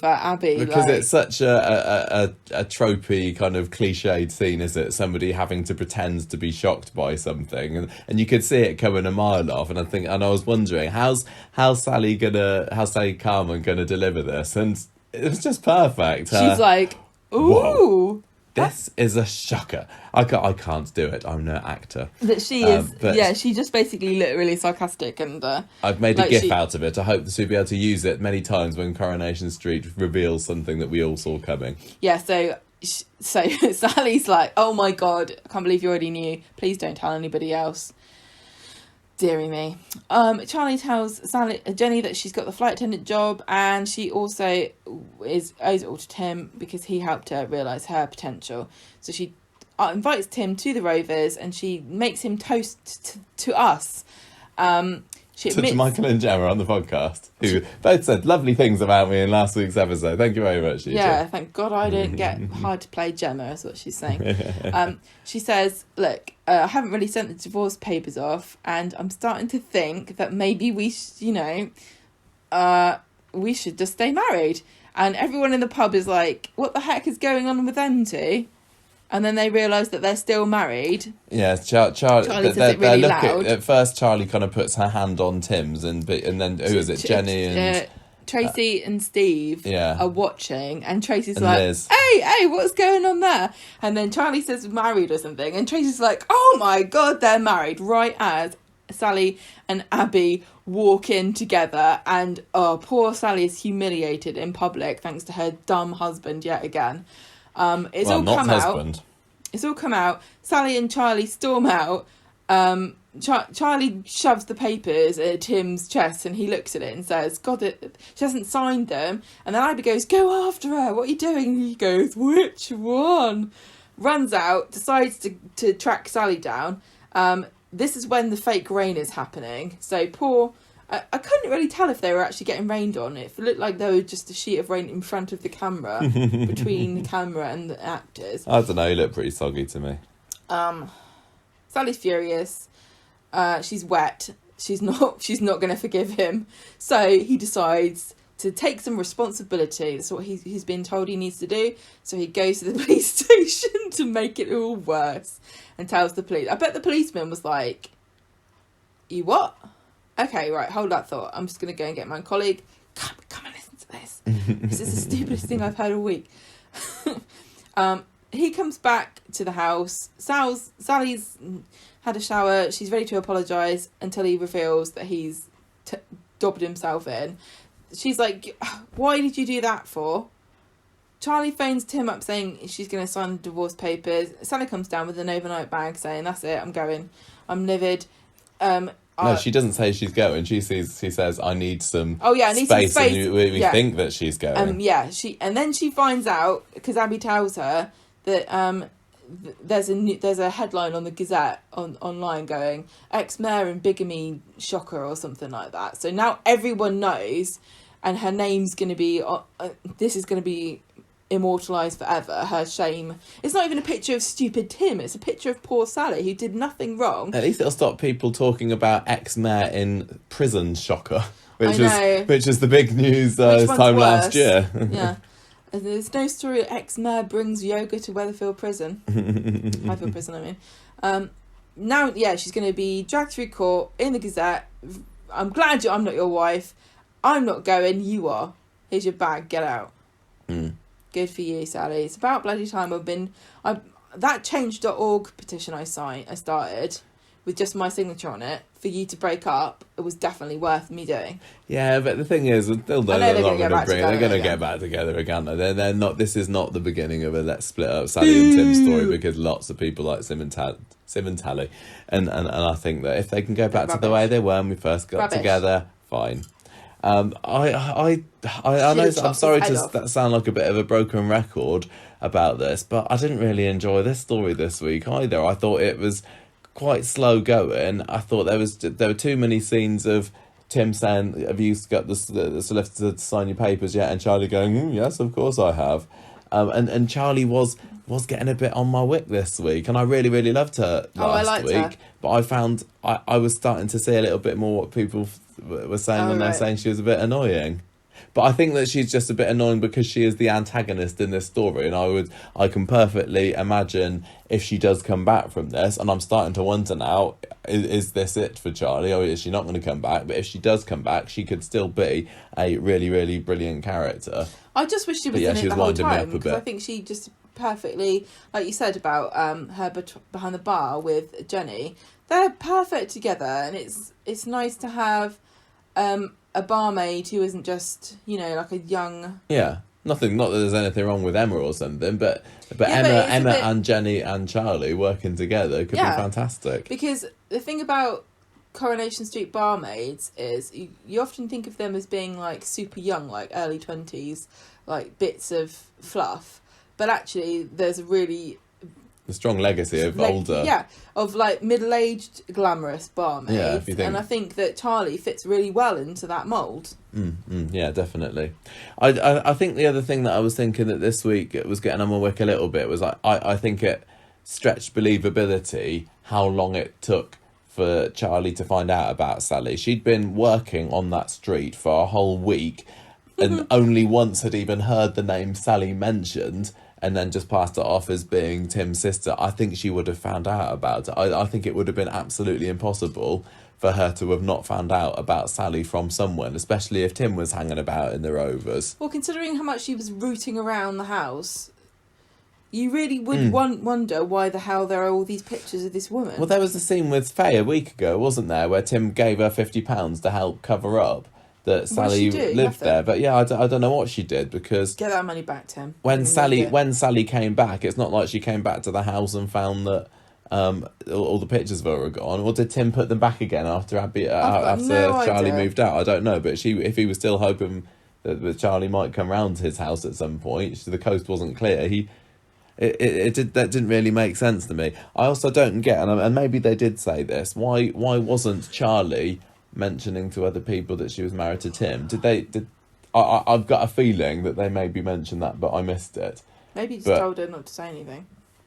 Abby. Because it's such a tropey kind of cliched scene, is it? Somebody having to pretend to be shocked by something. And you could see it coming a mile off. And I was wondering, how's Sally Carmen gonna deliver this? And it was just perfect. She's like, ooh. Whoa. This is a shocker. I can't do it. I'm no actor. That she is. Yeah, she just basically looked really sarcastic, and I've made a gif out of it. I hope that we'll be able to use it many times when Coronation Street reveals something that we all saw coming. Yeah. So Sally's like, "Oh my God, I can't believe you already knew. Please don't tell anybody else." Deary me. Charlie tells Jenny that she's got the flight attendant job, and she also owes it all to Tim because he helped her realise her potential. So she invites Tim to the Rovers, and she makes him toast to us. To Michael and Gemma on the podcast, who both said lovely things about me in last week's episode. Thank you very much. Yeah, thank God I didn't get hard to play Gemma, is what she's saying. She says, look, I haven't really sent the divorce papers off, and I'm starting to think that maybe we should just stay married. And everyone in the pub is like, what the heck is going on with them two? And then they realise that they're still married. Yeah, Charlie says it really loud. At first, Charlie kind of puts her hand on Tim's, and then who is it? Jenny and Tracy and Steve are watching, and Tracy's and like, Liz. Hey, what's going on there? And then Charlie says married or something, and Tracy's like, oh my God, they're married, right as Sally and Abby walk in together, and poor Sally is humiliated in public thanks to her dumb husband yet again. It's all come out. Sally and Charlie storm out. Charlie shoves the papers at Tim's chest, and he looks at it and says, God, she hasn't signed them. And then Abby goes, go after her, what are you doing? And he goes, which one? runs out, decides to track Sally down. This is when the fake rain is happening. So poor... I couldn't really tell if they were actually getting rained on. It looked like there was just a sheet of rain in front of the camera, between the camera and the actors. I don't know, you look pretty soggy to me. Sally's furious. She's wet. She's not going to forgive him. So he decides to take some responsibility. That's what he's been told he needs to do. So he goes to the police station to make it all worse and tells the police. I bet the policeman was like, "You what? Okay, right, hold that thought. I'm just going to go and get my colleague. Come and listen to this. This is the stupidest thing I've heard all week." He comes back to the house. Sally's had a shower. She's ready to apologise until he reveals that he's dobbed himself in. She's like, "Why did you do that for?" Charlie phones Tim up saying she's going to sign the divorce papers. Sally comes down with an overnight bag saying, "That's it, I'm going. I'm livid." No, she doesn't say she's going. She says, "I need some I need some space." And we think that she's going. And then she finds out, because Abby tells her that there's a headline on the Gazette online going, "Ex-mayor and bigamy shocker" or something like that. So now everyone knows, and her name's going to be this is going to be immortalised forever. Her shame. It's not even a picture of stupid Tim. It's a picture of poor Sally, who did nothing wrong. At least it'll stop people talking about ex-mayor in prison shocker, which is the big news this time last year. Yeah. There's no story of ex-mayor brings yoga to Weatherfield Prison. Highfield Prison, I mean. Now, she's going to be dragged through court in the Gazette. "I'm glad I'm not your wife. I'm not going, you are. Here's your bag, get out." Good for you, Sally. It's about bloody time. That change.org petition I started with just my signature on it for you to break up. It was definitely worth me doing. Yeah, but the thing is, they're going to get back together again. They're not. This is not the beginning of a let's split up Sally and Tim story, because lots of people like Sim and Tally, and I think that if they can go back to the way they were when we first got together, fine. I know. I'm sorry to sound like a bit of a broken record about this, but I didn't really enjoy this story this week either. I thought it was quite slow going. I thought there were too many scenes of Tim saying, "Have you got the solicitor to sign your papers yet?" and Charlie going, "Yes, of course I have." And Charlie was getting a bit on my wick this week, and I really loved her last week. Her. But I found I was starting to see a little bit more what people were saying when they're saying she was a bit annoying. But I think that she's just a bit annoying because she is the antagonist in this story, and I can perfectly imagine if she does come back from this, and I'm starting to wonder now, is this it for Charlie, or is she not going to come back? But if she does come back, she could still be a really brilliant character. I just wish she was in it the whole time, because I think she just perfectly, like you said about her behind the bar with Jenny, they're perfect together, and it's nice to have a barmaid who isn't just, like a young... Yeah, not that there's anything wrong with Emma or something, but Emma and Jenny and Charlie working together could be fantastic. Because the thing about Coronation Street barmaids is you often think of them as being like super young, like early 20s, like bits of fluff, but actually there's a really... a strong legacy of older... Yeah, of like middle-aged, glamorous barmaids. Yeah, if you think... And I think that Charlie fits really well into that mould. Yeah, definitely. I think the other thing that I was thinking that this week it was getting on my wick a little bit was I think it stretched believability how long it took for Charlie to find out about Sally. She'd been working on that street for a whole week and only once had even heard the name Sally mentioned, and then just passed it off as being Tim's sister. I think she would have found out about it. I think it would have been absolutely impossible for her to have not found out about Sally from someone, especially if Tim was hanging about in the Rovers. Well, considering how much she was rooting around the house, you really would wonder why the hell there are all these pictures of this woman. Well, there was a scene with Faye a week ago, wasn't there, where Tim gave her £50 to help cover up that Sally lived there. But yeah, I don't know what she did, because... Get that money back, Tim. When Sally came back, it's not like she came back to the house and found that all the pictures of her were gone. Or did Tim put them back again after Charlie moved out? I don't know, but if he was still hoping that Charlie might come round to his house at some point, the coast wasn't clear. That didn't really make sense to me. I also don't get, and maybe they did say this. Why wasn't Charlie mentioning to other people that she was married to Tim? I've got a feeling that they maybe mentioned that, but I missed it. Maybe he just told her not to say anything.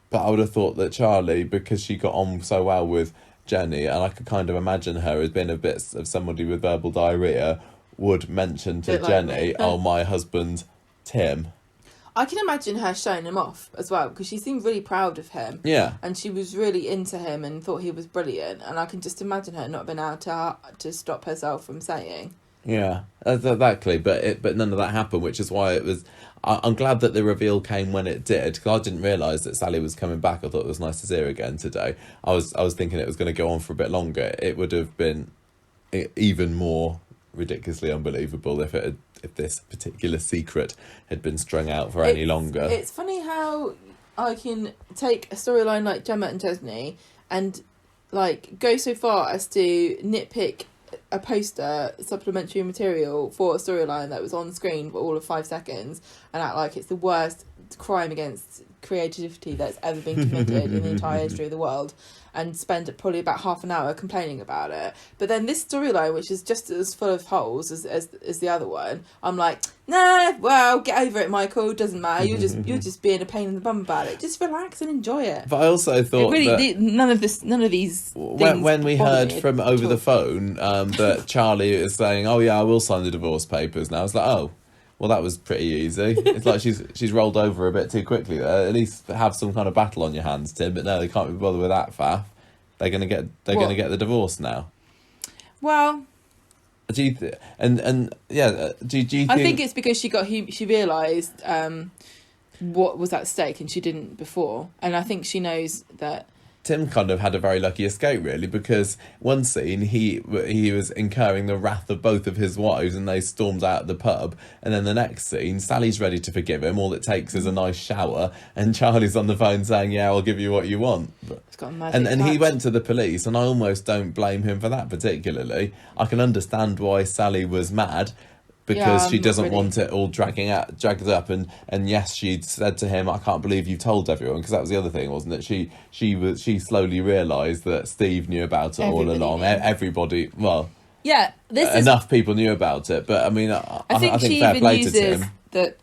But I would have thought that Charlie, because she got on so well with Jenny, and I could kind of imagine her as being a bit of somebody with verbal diarrhea, would mention to Jenny, "Oh, my husband, Tim." I can imagine her showing him off as well, because she seemed really proud of him. Yeah. And she was really into him and thought he was brilliant. And I can just imagine her not being able to stop herself from saying. Yeah, exactly. But none of that happened, which is why it was. I'm glad that the reveal came when it did, because I didn't realise that Sally was coming back. I thought it was nice to see her again today. I was thinking it was going to go on for a bit longer. It would have been even more ridiculously unbelievable if this particular secret had been strung out for any longer. It's funny how I can take a storyline like Gemma and Chesney and like go so far as to nitpick a poster, supplementary material for a storyline that was on screen for all of 5 seconds and act like it's the worst crime against creativity that's ever been committed in the entire history of the world, and spend probably about half an hour complaining about it. But then this storyline, which is just as full of holes as the other one, I'm like, nah, well, get over it, Michael. Doesn't matter. You're just being a pain in the bum about it. Just relax and enjoy it. But I also thought none of these things when we heard from over the phone that Charlie is saying, "Oh yeah, I will sign the divorce papers now," I was like, "Oh, well, that was pretty easy." It's like she's rolled over a bit too quickly there. At least have some kind of battle on your hands, Tim. But no, they can't be bothered with that faff. They're gonna get the divorce now. Well, do you do you think? I think it's because she realised what was at stake and she didn't before, and I think she knows that. Tim kind of had a very lucky escape, really, because one scene he was incurring the wrath of both of his wives and they stormed out the pub, and then the next scene Sally's ready to forgive him. All it takes is a nice shower and Charlie's on the phone saying, "Yeah, I'll give you what you want." It's got a magic and he went to the police, and I almost don't blame him for that particularly. I can understand why Sally was mad, because she doesn't want it all dragged up, and yes, she'd said to him, "I can't believe you told everyone," because that was the other thing, wasn't it? She slowly realised that Steve knew about it all along. Everybody, well, yeah, enough people knew about it, but I mean, I think she fair even play uses to Tim.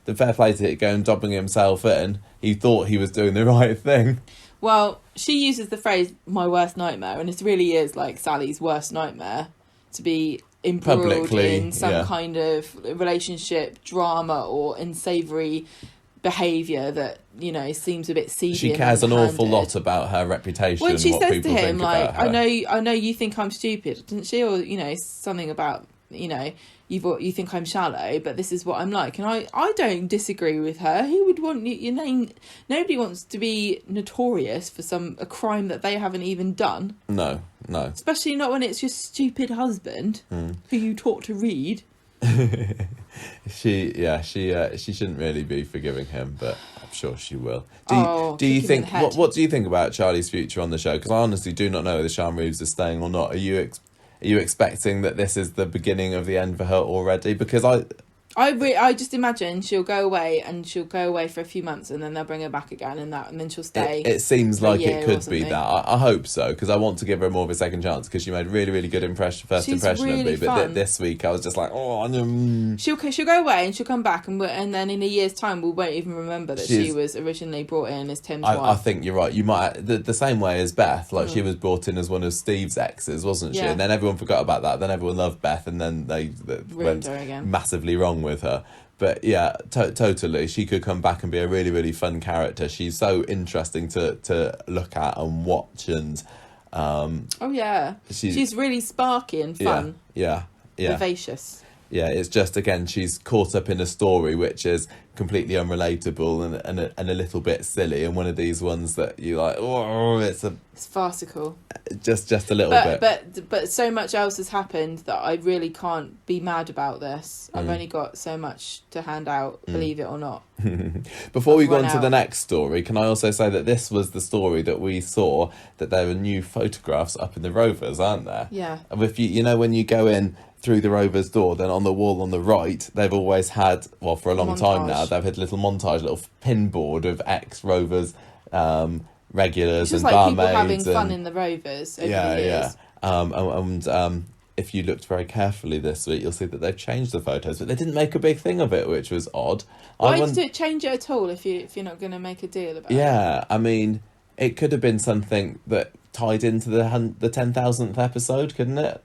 The fair play to it, going dobbing himself in. He thought he was doing the right thing. Well, she uses the phrase "my worst nightmare," and it really is like Sally's worst nightmare to be embroiled publicly in some kind of relationship drama or unsavoury behaviour that, you know, seems a bit seedy. She cares an awful lot about her reputation. When she what says people to him, think like, about her. I know you think I'm stupid, didn't she? Or, you know, something about, you know, you think I'm shallow, but this is what I'm like. And I don't disagree with her. Who would want your name? Nobody wants to be notorious for a crime that they haven't even done. No. Especially not when it's your stupid husband who you taught to read. She shouldn't really be forgiving him, but I'm sure she will. Do you think what do you think about Charlie's future on the show? Because I honestly do not know whether Sian Reeves is staying or not. Are you expecting that this is the beginning of the end for her already? Because I just imagine she'll go away for a few months and then they'll bring her back again and then she'll stay. It seems like it could be that. I hope so, because I want to give her more of a second chance, because she made a really, really good first impression really of me. But fun. This week I was just like, She'll go away and she'll come back and then in a year's time we won't even remember that she was originally brought in as Tim's wife. I think you're right. You might the same way as Beth. Like she was brought in as one of Steve's exes, wasn't she? Yeah. And then everyone forgot about that. Then everyone loved Beth, and then they went her again. Massively wrong with her. But yeah, totally. She could come back and be a really, really fun character. She's so interesting to look at and watch, and she's really sparky and fun. Yeah. Vivacious. Yeah, it's just, again, she's caught up in a story which is completely unrelatable and a little bit silly, and one of these ones that you like, it's farcical. Just a little bit. But so much else has happened that I really can't be mad about this. I've only got so much to hand out, believe it or not. Before we go on to the next story, can I also say that this was the story that we saw, that there were new photographs up in the Rovers, aren't there? Yeah. If you know when you go in through the rover's door, then on the wall on the right, they've always had, well, for a long time now, they've had a little montage, little pin board of ex-rovers, regulars and like barmaids. People having fun in the rovers over the years. If you looked very carefully this week, you'll see that they've changed the photos, but they didn't make a big thing of it, which was odd. Why did it change it at all if you're not going to make a deal about it? Yeah, I mean, it could have been something that tied into the 10,000th episode, couldn't it?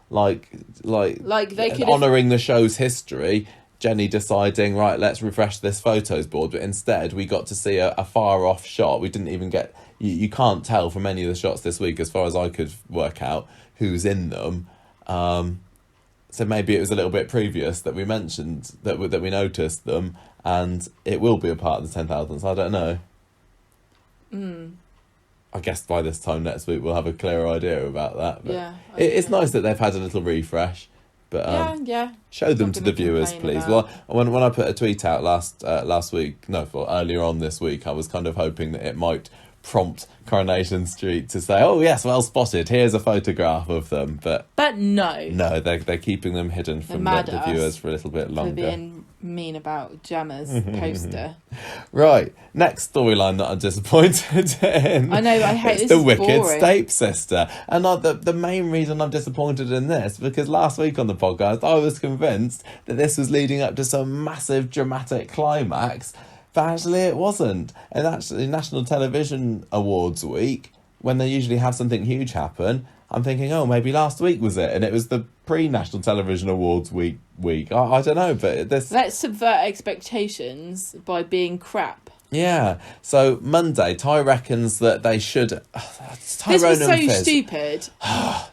Like they could honouring the show's history. Jenny deciding, right, let's refresh this photos board, but instead we got to see a far off shot. We didn't even get. You can't tell from any of the shots this week, as far as I could work out, who's in them. So maybe it was a little bit previous that we mentioned that we noticed them, and it will be a part of the 10,000th. I don't know. I guess by this time next week we'll have a clearer idea about that. But yeah, it's nice that they've had a little refresh, but show them to the viewers, please. Well, when I put a tweet out earlier on this week, I was kind of hoping that it might prompt Coronation Street to say, "Oh yes, well spotted. Here's a photograph of them." But no, they're keeping them hidden from the viewers for a little bit longer. For being mean about Gemma's poster. Right, next storyline that I'm disappointed in. I know, I hate it's this. The wicked boring. stepsister, and the main reason I'm disappointed in this because last week on the podcast I was convinced that this was leading up to some massive dramatic climax. But actually it wasn't. And actually National Television Awards week, when they usually have something huge happen, I'm thinking, oh, maybe last week was it. And it was the pre-National Television Awards week. I don't know, but this... Let's subvert expectations by being crap. Yeah. So Monday, Ty reckons that they should... This was so stupid.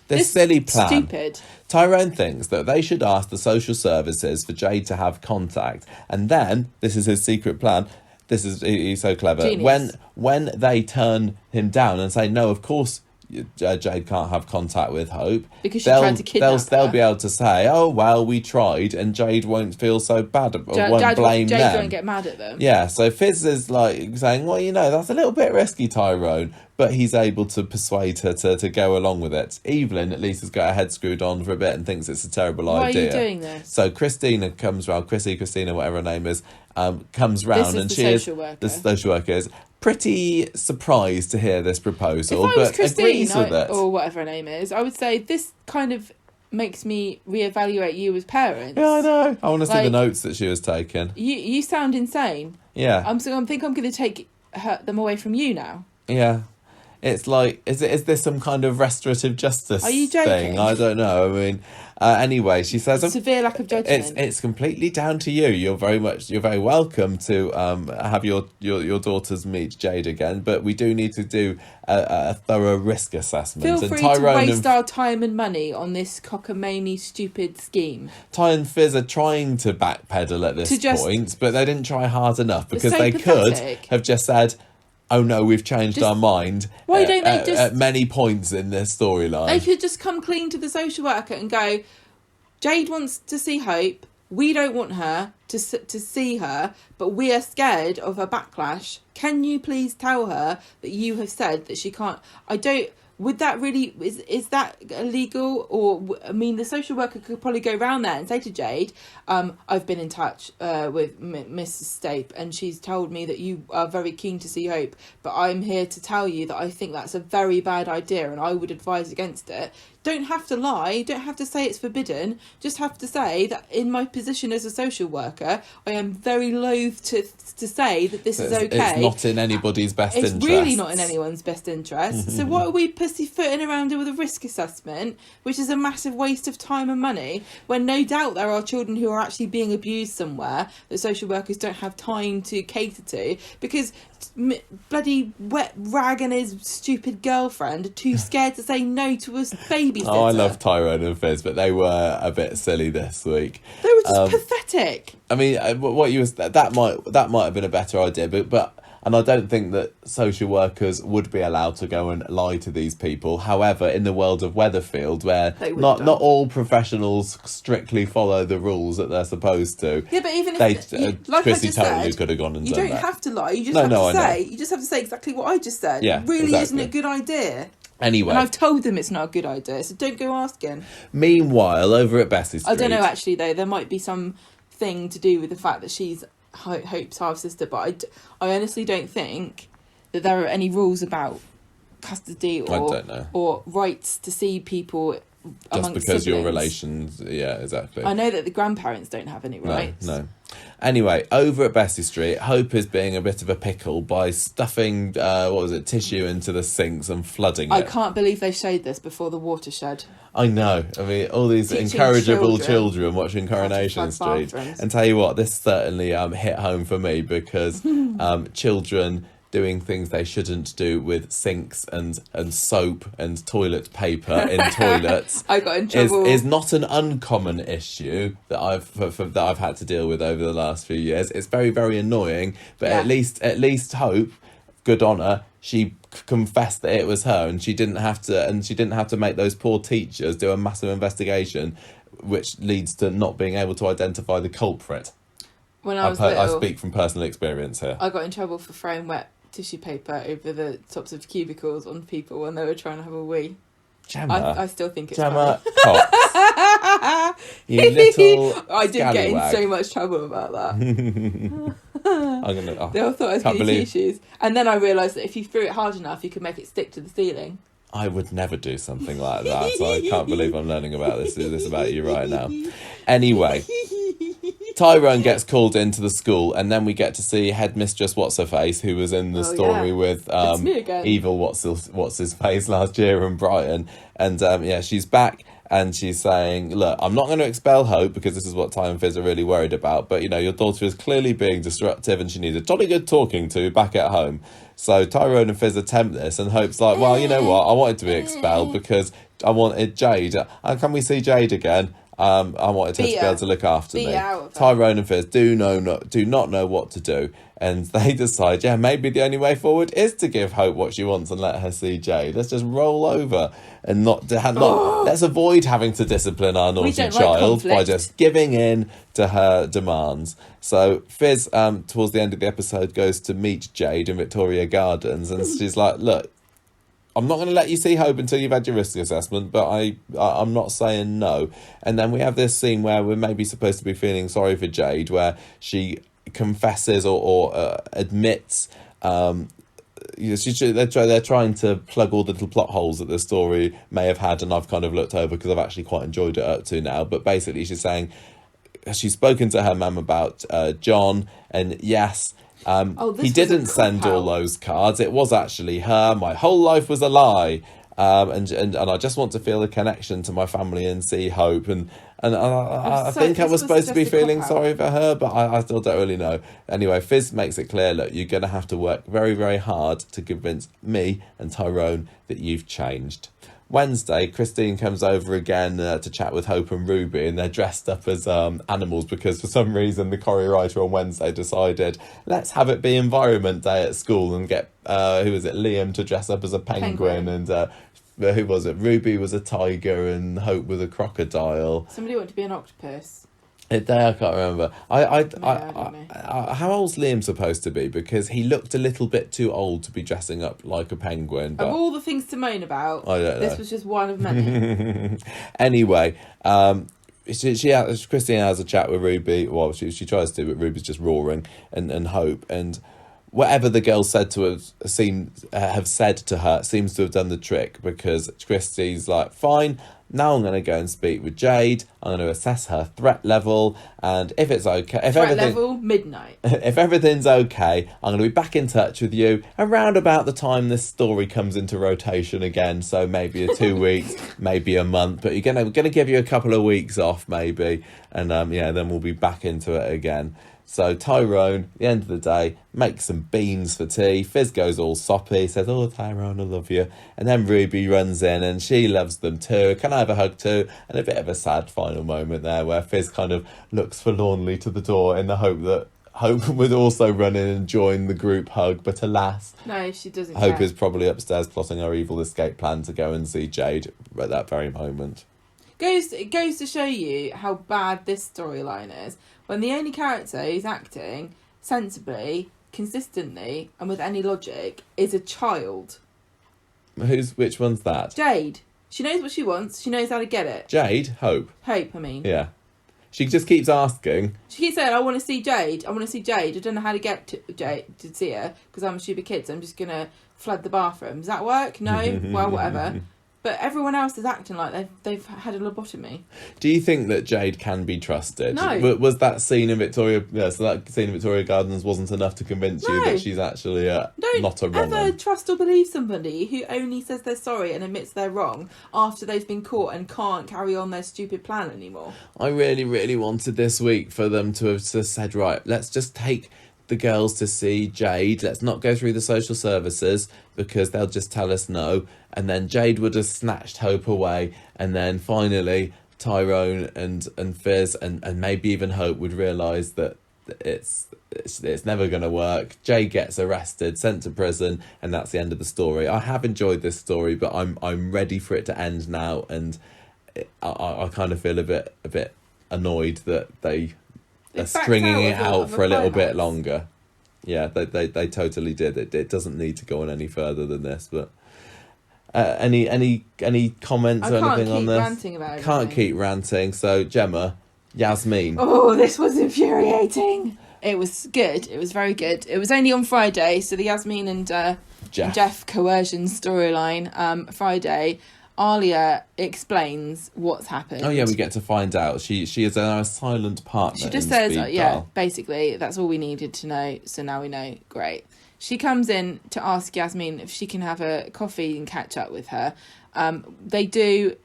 This silly plan. Stupid. Tyrone thinks that they should ask the social services for Jade to have contact, and then this is his secret plan. He's so clever. Genius. When they turn him down and say no, of course Jade can't have contact with Hope because she tried to kidnap her. They'll be able to say, oh well, we tried, and Jade won't feel so bad. Won't blame them. Jade won't get mad at them. Yeah. So Fizz is like saying, well, that's a little bit risky, Tyrone. But he's able to persuade her to go along with it. Evelyn at least has got her head screwed on for a bit and thinks it's a terrible idea. Why are you doing this? So Christina comes round, Christina, whatever her name is, comes round, and she is the social worker is pretty surprised to hear this proposal, if I was but Christine, agrees with it. Or whatever her name is, I would say this kind of makes me reevaluate you as parents. Yeah, I know. I want to see the notes that she was taking. You sound insane. Yeah. I think I'm going to take them away from you now. Yeah. It's like, is this some kind of restorative justice Are you joking? thing? I don't know. I mean, anyway, she says severe lack of judgment. It's completely down to you. You're very welcome to have your daughters meet Jade again, but we do need to do a thorough risk assessment. Feel free to waste our time and money on this cockamamie stupid scheme. Ty and Fizz are trying to backpedal at this point, but they didn't try hard enough because they could have just said, oh no, we've changed our mind. Why don't they just... At many points in this storyline. They could just come clean to the social worker and go, Jade wants to see Hope. We don't want her to see her, but we are scared of her backlash. Can you please tell her that you have said that she can't... Would that really... Is that illegal? Or, I mean, the social worker could probably go round there and say to Jade, I've been in touch with Mrs. Stape, and she's told me that you are very keen to see Hope, but I'm here to tell you that I think that's a very bad idea and I would advise against it. Don't have to lie, don't have to say it's forbidden, just have to say that in my position as a social worker, I am very loath to say that this is okay. It's not in anybody's best interest. It's really not in anyone's best interest. So what are we pussyfooting around with a risk assessment, which is a massive waste of time and money, when no doubt there are children who are actually being abused somewhere that social workers don't have time to cater to because bloody wet rag and his stupid girlfriend are too scared to say no to a babysitter. Oh, I love Tyrone and Fizz, but they were a bit silly this week. They were just pathetic. I mean, what you was that might have been a better idea, but and I don't think that social workers would be allowed to go and lie to these people. However, in the world of Weatherfield, where not all professionals strictly follow the rules that they're supposed to. Yeah, but even if like Chrissy I just totally said, could have gone and you done don't that. have to lie. You just have to say exactly what I just said. Yeah, really exactly. isn't a good idea. Anyway. And I've told them it's not a good idea, so don't go asking. Meanwhile, over at Bessie Street... I don't know, actually, though. There might be some thing to do with the fact that she's Hope's half-sister, but I honestly don't think that there are any rules about custody or rights to see people just because siblings. your relations... Yeah, exactly. I know that the grandparents don't have any rights. No. Anyway, over at Bessie Street, Hope is being a bit of a pickle by stuffing, tissue into the sinks and flooding it. I can't believe they showed this before the watershed. I know. I mean, all these Teaching incorrigible children watching Coronation Street. Bathrooms. And tell you what, this certainly hit home for me because children doing things they shouldn't do with sinks and soap and toilet paper in toilets I got in trouble. is not an uncommon issue that I've had to deal with over the last few years. It's very, very annoying, but at least Hope, good on her, she confessed that it was her, and she didn't have to make those poor teachers do a massive investigation, which leads to not being able to identify the culprit. When I was little, I speak from personal experience here. I got in trouble for throwing wet tissue paper over the tops of cubicles on people when they were trying to have a wee. Gemma, I still think it's Gemma funny. Cox, you little I did get in scallywag. so much trouble about that. They all thought I was Can't goody believe- two-shoes. And then I realised that if you threw it hard enough, you could make it stick to the ceiling. I would never do something like that, so I can't believe I'm learning about this about you right now. Anyway, Tyrone gets called into the school, and then we get to see Headmistress What's-Her-Face, who was in the story with It's me again. Evil What's-His-Face last year and Brighton. And she's back, and she's saying, look, I'm not going to expel Hope, because this is what Ty and Fizz are really worried about, but, your daughter is clearly being disruptive, and she needs a jolly good talking to back at home. So Tyrone and Fizz attempt this, and Hope's like, well, you know what, I wanted to be expelled because I wanted Jade. Can we see Jade again? I wanted her to be able to look after me. Tyrone and Fizz do not know what to do, and they decide, maybe the only way forward is to give Hope what she wants and let her see Jade. Let's just roll over and let's avoid having to discipline our naughty child by just giving in to her demands. So Fizz, towards the end of the episode, goes to meet Jade in Victoria Gardens, and she's like, look, I'm not going to let you see Hope until you've had your risk assessment, but I'm not saying no. And then we have this scene where we're maybe supposed to be feeling sorry for Jade, where she confesses or admits. They're trying to plug all the little plot holes that the story may have had, and I've kind of looked over because I've actually quite enjoyed it up to now. But basically, she's saying she's spoken to her mum about John, and yes. He didn't send all those cards. It was actually her. My whole life was a lie. And I just want to feel a connection to my family and see Hope. And I think I was supposed to be feeling sorry for her, but I still don't really know. Anyway, Fizz makes it clear, look, you're going to have to work very, very hard to convince me and Tyrone that you've changed. Wednesday, Christine comes over again to chat with Hope and Ruby, and they're dressed up as animals because for some reason the Corrie writer on Wednesday decided, let's have it be Environment Day at school and get, Liam to dress up as a penguin. And who was it? Ruby was a tiger and Hope was a crocodile. Somebody wanted to be an octopus. I can't remember. I don't know. How old's Liam supposed to be? Because he looked a little bit too old to be dressing up like a penguin. But of all the things to moan about, I don't know. This was just one of many. Anyway, Christine has a chat with Ruby. Well, she tries to, but Ruby's just roaring and Hope, and whatever the girls said to her have said to her seems to have done the trick, because Christy's like, fine. Now I'm going to go and speak with Jade. I'm going to assess her threat level, and if it's okay, level midnight. If everything's okay, I'm going to be back in touch with you around about the time this story comes into rotation again. So maybe 2 weeks, maybe a month, but we're going to give you a couple of weeks off maybe, and then we'll be back into it again. So Tyrone, at the end of the day, makes some beans for tea. Fizz goes all soppy, says, oh, Tyrone, I love you. And then Ruby runs in and she loves them too. Can I have a hug too? And a bit of a sad final moment there where Fizz kind of looks forlornly to the door in the hope that Hope would also run in and join the group hug. But alas, no, she doesn't. Hope is probably upstairs plotting her evil escape plan to go and see Jade at that very moment. It goes to show you how bad this storyline is, when the only character who's acting sensibly, consistently, and with any logic is a child. Which one's that? Jade. She knows what she wants. She knows how to get it. Jade? Hope. Hope, I mean. Yeah. She just keeps asking. She keeps saying, I want to see Jade. I want to see Jade. I don't know how to get to Jade to see her because I'm a stupid kid, so I'm just going to flood the bathroom. Does that work? No? Well, whatever. But everyone else is acting like they've had a lobotomy. Do you think that Jade can be trusted? No. Was that scene in Victoria... Yeah, so that scene in Victoria Gardens wasn't enough to convince you that she's actually not a wrong Don't ever one? trust or believe somebody who only says they're sorry and admits they're wrong after they've been caught and can't carry on their stupid plan anymore. I really, really wanted this week for them to have just said, right, let's just take the girls to see Jade. Let's not go through the social services because they'll just tell us no. And then Jade would have snatched Hope away. And then finally, Tyrone and Fizz and maybe even Hope would realise that it's never going to work. Jade gets arrested, sent to prison, and that's the end of the story. I have enjoyed this story, but I'm ready for it to end now. And I kind of feel a bit annoyed that they are stringing it out for a little bit longer. Yeah, they totally did. It doesn't need to go on any further than this. But any comments or anything on this? Ranting about Can't keep ranting. So Gemma, Yasmin. Oh, this was infuriating. It was good. It was very good. It was only on Friday, so the Yasmin and Jeff coercion storyline. Friday, Alia explains what's happened. Oh yeah, we get to find out. She is a silent partner. She just says, basically, that's all we needed to know. So now we know. Great. She comes in to ask Yasmin if she can have a coffee and catch up with her. They do.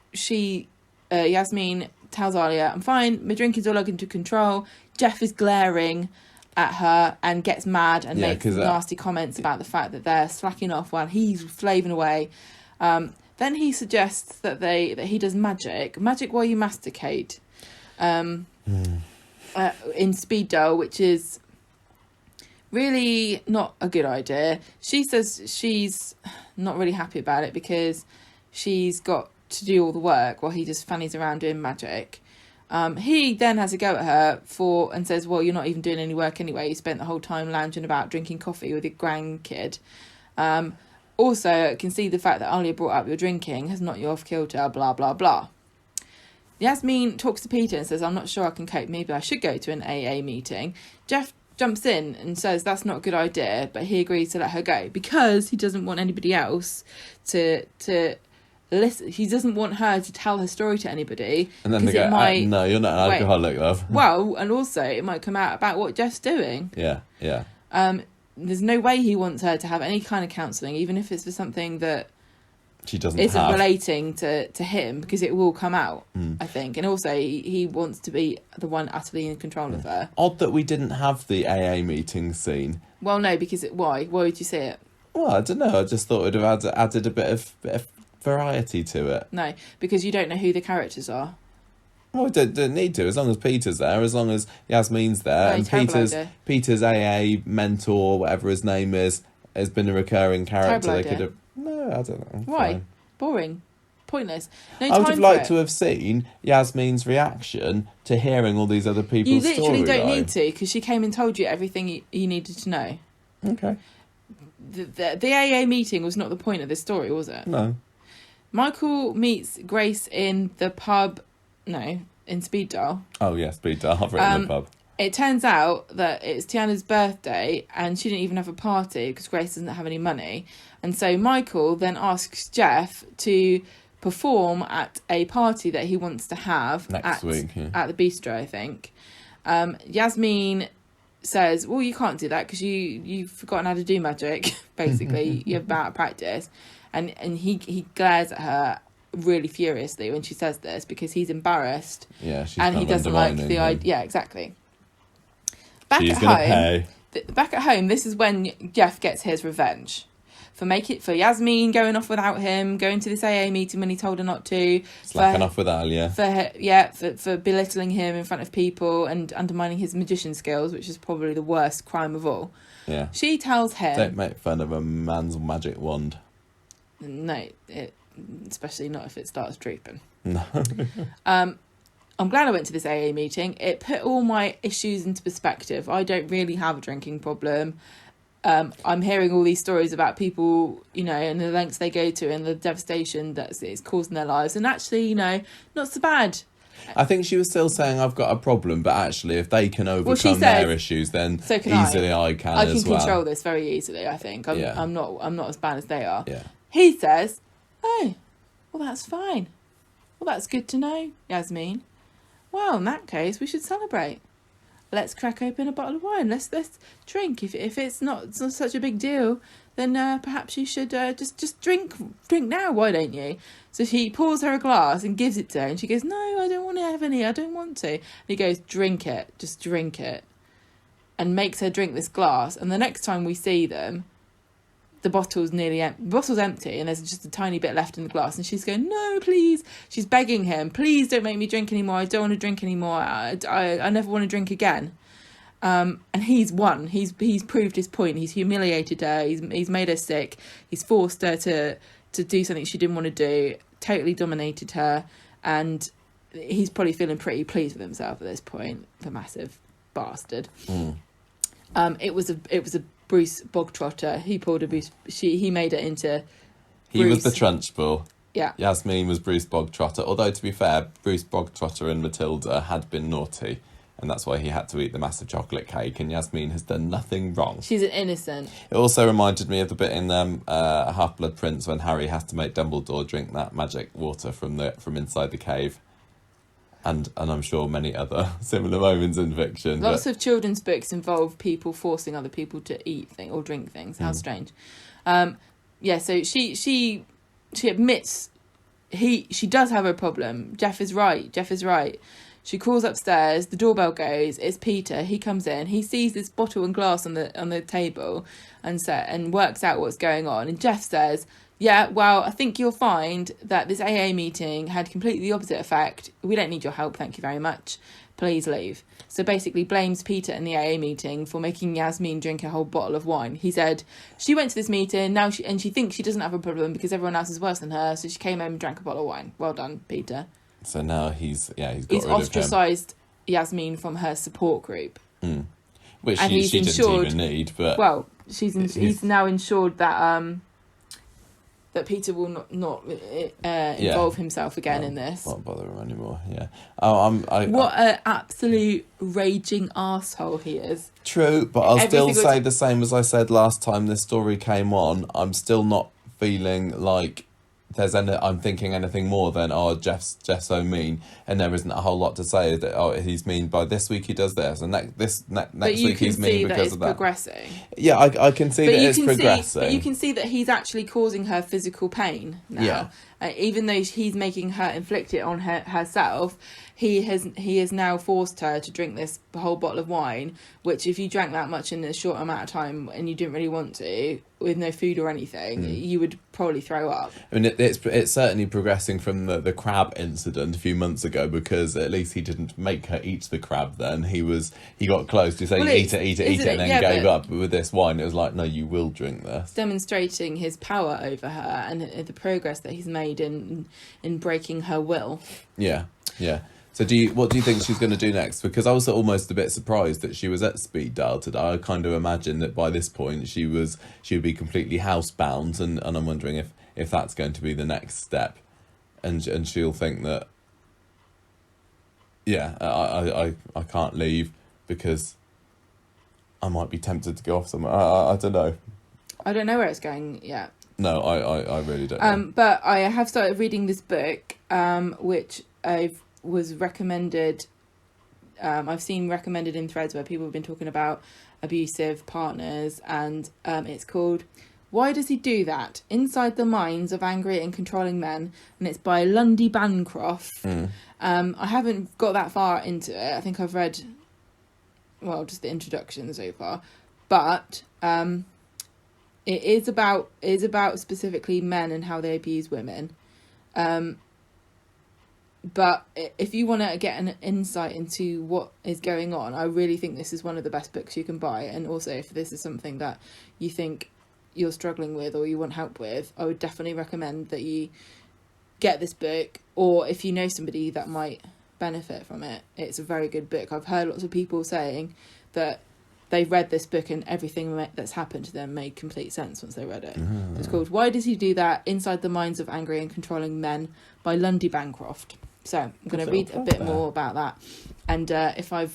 Yasmin tells Alia, I'm fine. My drinking's all under control. Jeff is glaring at her and gets mad and makes nasty comments about the fact that they're slacking off while he's slaving away. Then he suggests that he does magic while you masticate, in speed dial, which is really not a good idea. She says she's not really happy about it because she's got to do all the work while he just fannies around doing magic. He then has a go at her and says, well, you're not even doing any work anyway. You spent the whole time lounging about drinking coffee with your grandkid. Also, I can see the fact that Alia brought up your drinking has knocked you off kilter, blah, blah, blah. Yasmin talks to Peter and says, I'm not sure I can cope. Maybe I should go to an AA meeting. Jeff jumps in and says that's not a good idea, but he agrees to let her go because he doesn't want anybody else to listen. He doesn't want her to tell her story to anybody. And then they go, no, you're not an alcoholic, love. Well, and also it might come out about what Jeff's doing. Yeah. There's no way he wants her to have any kind of counselling, even if it's for something that she isn't relating to him, because it will come out, I think. And also, he wants to be the one utterly in control of her. Odd that we didn't have the AA meeting scene. Well, no, because why? Why would you see it? Well, I don't know. I just thought it would have added a bit of variety to it. No, because you don't know who the characters are. Well, we don't need to, as long as Peter's there, as long as Yasmin's there, and Peter's AA mentor, whatever his name is, has been a recurring character. They could have. No, I don't know. Why? Fine. Boring. Pointless. No I would have liked to have seen Yasmin's reaction to hearing all these other people's stories. You literally don't need to, because she came and told you everything you needed to know. Okay. The AA meeting was not the point of this story, was it? No. Michael meets Grace in the pub. No, in Speed Dial. Oh, yeah, Speed Dial. I've written the pub. It turns out that it's Tiana's birthday and she didn't even have a party because Grace doesn't have any money. And so Michael then asks Jeff to perform at a party that he wants to have next week at the bistro, I think. Yasmin says, well, you can't do that because you've forgotten how to do magic, basically. You're out of practice. And he glares at her really furiously when she says this because he's embarrassed. Yeah, she's and he doesn't like the idea. Yeah, exactly. Back at home, this is when Jeff gets his revenge for Yasmin going off without him, going to this AA meeting when he told her not to, slacking off with Alia, for belittling him in front of people and undermining his magician skills, which is probably the worst crime of all. Yeah, she tells him, don't make fun of a man's magic wand. No, especially not if it starts drooping. No. I'm glad I went to this AA meeting. It put all my issues into perspective. I don't really have a drinking problem. I'm hearing all these stories about people, you know, and the lengths they go to and the devastation that it's causing their lives. And actually, you know, not so bad. I think she was still saying I've got a problem, but actually if they can overcome their issues, then so can easily I can as well. I can control this very easily, I think. I'm not as bad as they are. Yeah. He says, oh, well, that's fine. Well, that's good to know, Yasmin. Well, in that case, we should celebrate. Let's crack open a bottle of wine. Let's drink. If it's not such a big deal, then perhaps you should just drink now. Why don't you? So he pours her a glass and gives it to her, and she goes, "No, I don't want to have any. I don't want to." And he goes, "Drink it. Just drink it," and makes her drink this glass. And the next time we see them, the bottle's bottle's empty, and there's just a tiny bit left in the glass. And she's going, "No, please." She's begging him, "Please don't make me drink anymore. I don't want to drink anymore. I never want to drink again." And he's won. He's proved his point. He's humiliated her. He's made her sick. He's forced her to do something she didn't want to do. Totally dominated her, and he's probably feeling pretty pleased with himself at this point. The massive bastard. It was a Bruce Bogtrotter. He pulled a Bruce. He made it into. He was the Trunchbull. Yeah. Yasmin was Bruce Bogtrotter. Although to be fair, Bruce Bogtrotter and Matilda had been naughty, and that's why he had to eat the massive chocolate cake. And Yasmin has done nothing wrong. She's an innocent. It also reminded me of the bit in Half-Blood Prince when Harry has to make Dumbledore drink that magic water from inside the cave. And I'm sure many other similar moments in fiction. Lots of children's books involve people forcing other people to eat or drink things. How strange. So she admits she does have a problem. Jeff is right. She calls upstairs, the doorbell goes, it's Peter. He comes in, he sees this bottle and glass on the table and works out what's going on. And Jeff says, "Yeah, well, I think you'll find that this AA meeting had completely the opposite effect. We don't need your help, thank you very much. Please leave." So basically blames Peter in the AA meeting for making Yasmin drink a whole bottle of wine. He said, she went to this meeting, she thinks she doesn't have a problem because everyone else is worse than her, so she came home and drank a bottle of wine. Well done, Peter. So now he's ostracised Yasmin from her support group. Which she didn't even need, but... Well, he's now ensured that... that Peter will not involve himself again in this. Won't bother him anymore. Yeah. What an absolute raging arsehole he is. True, but I'll still say the same as I said last time this story came on. I'm still not feeling like I'm thinking anything more than Jeff's so mean, and there isn't a whole lot to say that he's mean by this week he does this, and next week he's mean because of that. Progressing. Yeah, I can see that it's progressing. But you can see that he's actually causing her physical pain now. Yeah. Even though he's making her inflict it on herself, he has now forced her to drink this whole bottle of wine, which if you drank that much in a short amount of time and you didn't really want to, with no food or anything, you would probably throw up. I mean, it's certainly progressing from the crab incident a few months ago, because at least he didn't make her eat the crab then. He got close to saying eat it, and then gave up. But with this wine, it was like, no, you will drink this. Demonstrating his power over her and the progress that he's made in breaking her will. Yeah. So what do you think she's going to do next? Because I was almost a bit surprised that she was at speed dial today. I kind of imagined that by this point she would be completely housebound, and I'm wondering if that's going to be the next step, and she'll think that, I can't leave because I might be tempted to go off somewhere. I don't know. I don't know where it's going yet. No, I really don't know. But I have started reading this book, which was recommended. I've seen recommended in threads where people have been talking about abusive partners, and it's called "Why Does He Do That? Inside the Minds of Angry and Controlling Men," and it's by Lundy Bancroft. I haven't got that far into it. I think I've read, just the introduction so far, but it is about specifically men and how they abuse women. But if you want to get an insight into what is going on, I really think this is one of the best books you can buy. And also, if this is something that you think you're struggling with or you want help with, I would definitely recommend that you get this book. Or if you know somebody that might benefit from it, it's a very good book. I've heard lots of people saying that they read this book and everything that's happened to them made complete sense once they read it. It's called Why Does He Do That? Inside the Minds of Angry and Controlling Men by Lundy Bancroft. So I'm going to read a bit more about that. And if I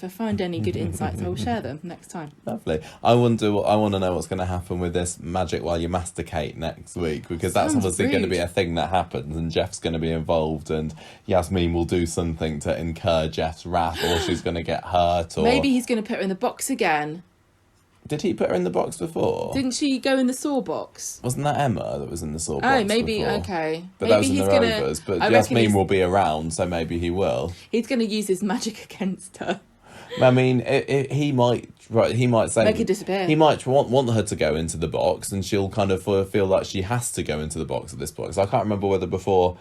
find any good insights, I will share them next time. Lovely. I want to know what's going to happen with this magic while you masticate next week, because that's obviously going to be a thing that happens, and Jeff's going to be involved, and Yasmin will do something to incur Jeff's wrath, or she's going to get hurt, or maybe he's going to put her in the box again. Did he put her in the box before? Didn't she go in the saw box? Wasn't that Emma that was in the saw box? Oh, maybe before? Okay. But maybe that was in he's the gonna. Rovers. But Yasmin will be around, so maybe he will. He's going to use his magic against her. I mean, he might. Right, he might say make her disappear. He might want her to go into the box, and she'll kind of feel like she has to go into the box at this point. So I can't remember whether before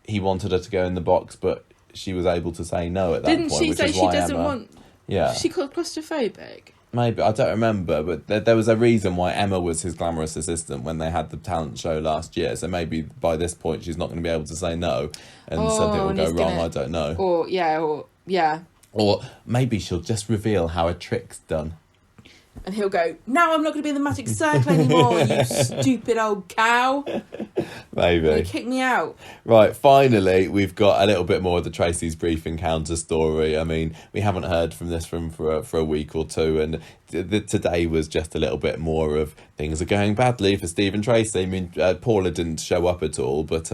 he wanted her to go in the box, but she was able to say no at that point. Didn't she say she doesn't want? Yeah. She called claustrophobic. Maybe, I don't remember, but there was a reason why Emma was his glamorous assistant when they had the talent show last year. So maybe by this point she's not going to be able to say no, and something will go wrong. I don't know. Or maybe she'll just reveal how a trick's done. And he'll go, "No, I'm not going to be in the magic circle anymore, you stupid old cow." Maybe. They kick me out. Right, finally, we've got a little bit more of the Tracy's brief encounter story. I mean, we haven't heard from this for a week or two, and today was just a little bit more of things are going badly for Steve and Tracy. I mean, Paula didn't show up at all, but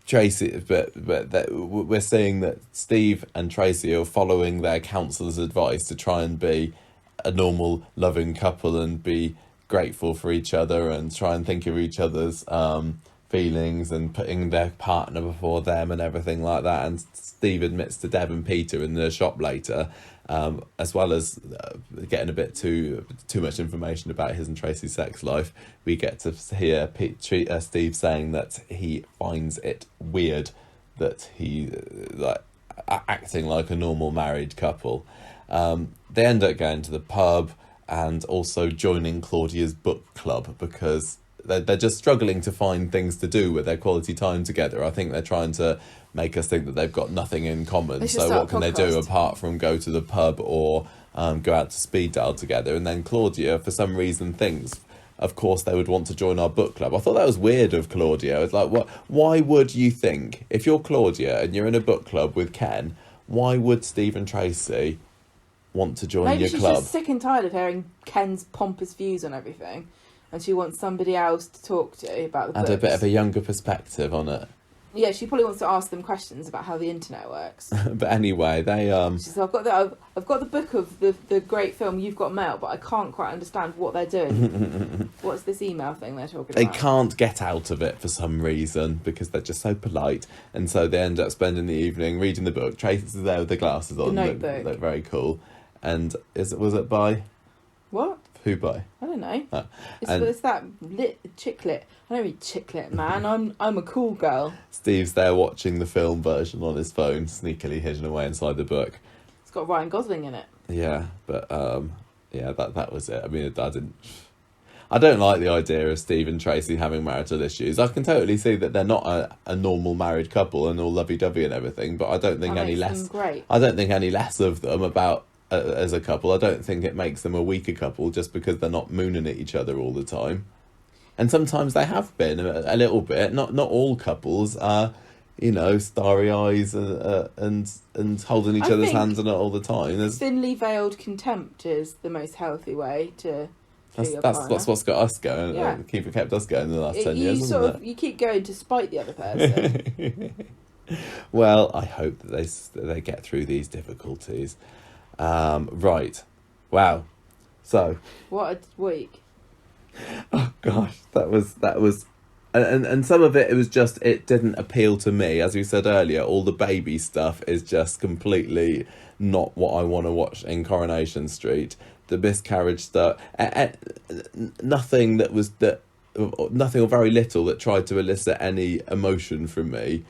Tracy, we're seeing that Steve and Tracy are following their counsellor's advice to try and be a normal, loving couple and be grateful for each other and try and think of each other's feelings and putting their partner before them and everything like that. And Steve admits to Deb and Peter in the shop later, as well as getting a bit too much information about his and Tracy's sex life. We get to hear Steve saying that he finds it weird that he acting like a normal married couple. They end up going to the pub and also joining Claudia's book club because they're just struggling to find things to do with their quality time together. I think they're trying to make us think that they've got nothing in common. So what can they do apart from go to the pub or go out to speed dial together? And then Claudia, for some reason, thinks, of course, they would want to join our book club. I thought that was weird of Claudia. It's like, what? Why would you think, if you're Claudia and you're in a book club with Ken, why would Steve and Tracy want to join your club? Maybe she's just sick and tired of hearing Ken's pompous views on everything, and she wants somebody else to talk to about the books. And a bit of a younger perspective on it. Yeah, she probably wants to ask them questions about how the internet works. But anyway, they She said, I've got the book of the great film You've Got Mail, but I can't quite understand what they're doing. What's this email thing they're talking about? They can't get out of it for some reason because they're just so polite, and so they end up spending the evening reading the book. Tracy's there with the glasses on. The Notebook. They're very cool. And was it by? What? Who by? I don't know. Oh. It's that chicklet. I don't read chicklet, man. I'm a cool girl. Steve's there watching the film version on his phone, sneakily hidden away inside the book. It's got Ryan Gosling in it. Yeah, but that was it. I mean, I don't like the idea of Steve and Tracy having marital issues. I can totally see that they're not a normal married couple and all lovey-dovey and everything, but I don't think any less. Great. I don't think any less of them about as a couple. I don't think it makes them a weaker couple just because they're not mooning at each other all the time. And sometimes they have been a little bit. Not all couples are, starry eyes and holding each other's hands on it all the time. Thinly veiled contempt is the most healthy way to. That's what's got us going. Yeah. Kept us going in the last 10 years. You keep going to spite the other person. Well, I hope that they get through these difficulties. Right. Wow. So. What a week. Oh gosh, that was, and some of it was just, it didn't appeal to me. As we said earlier, all the baby stuff is just completely not what I want to watch in Coronation Street. The miscarriage stuff, nothing or very little that tried to elicit any emotion from me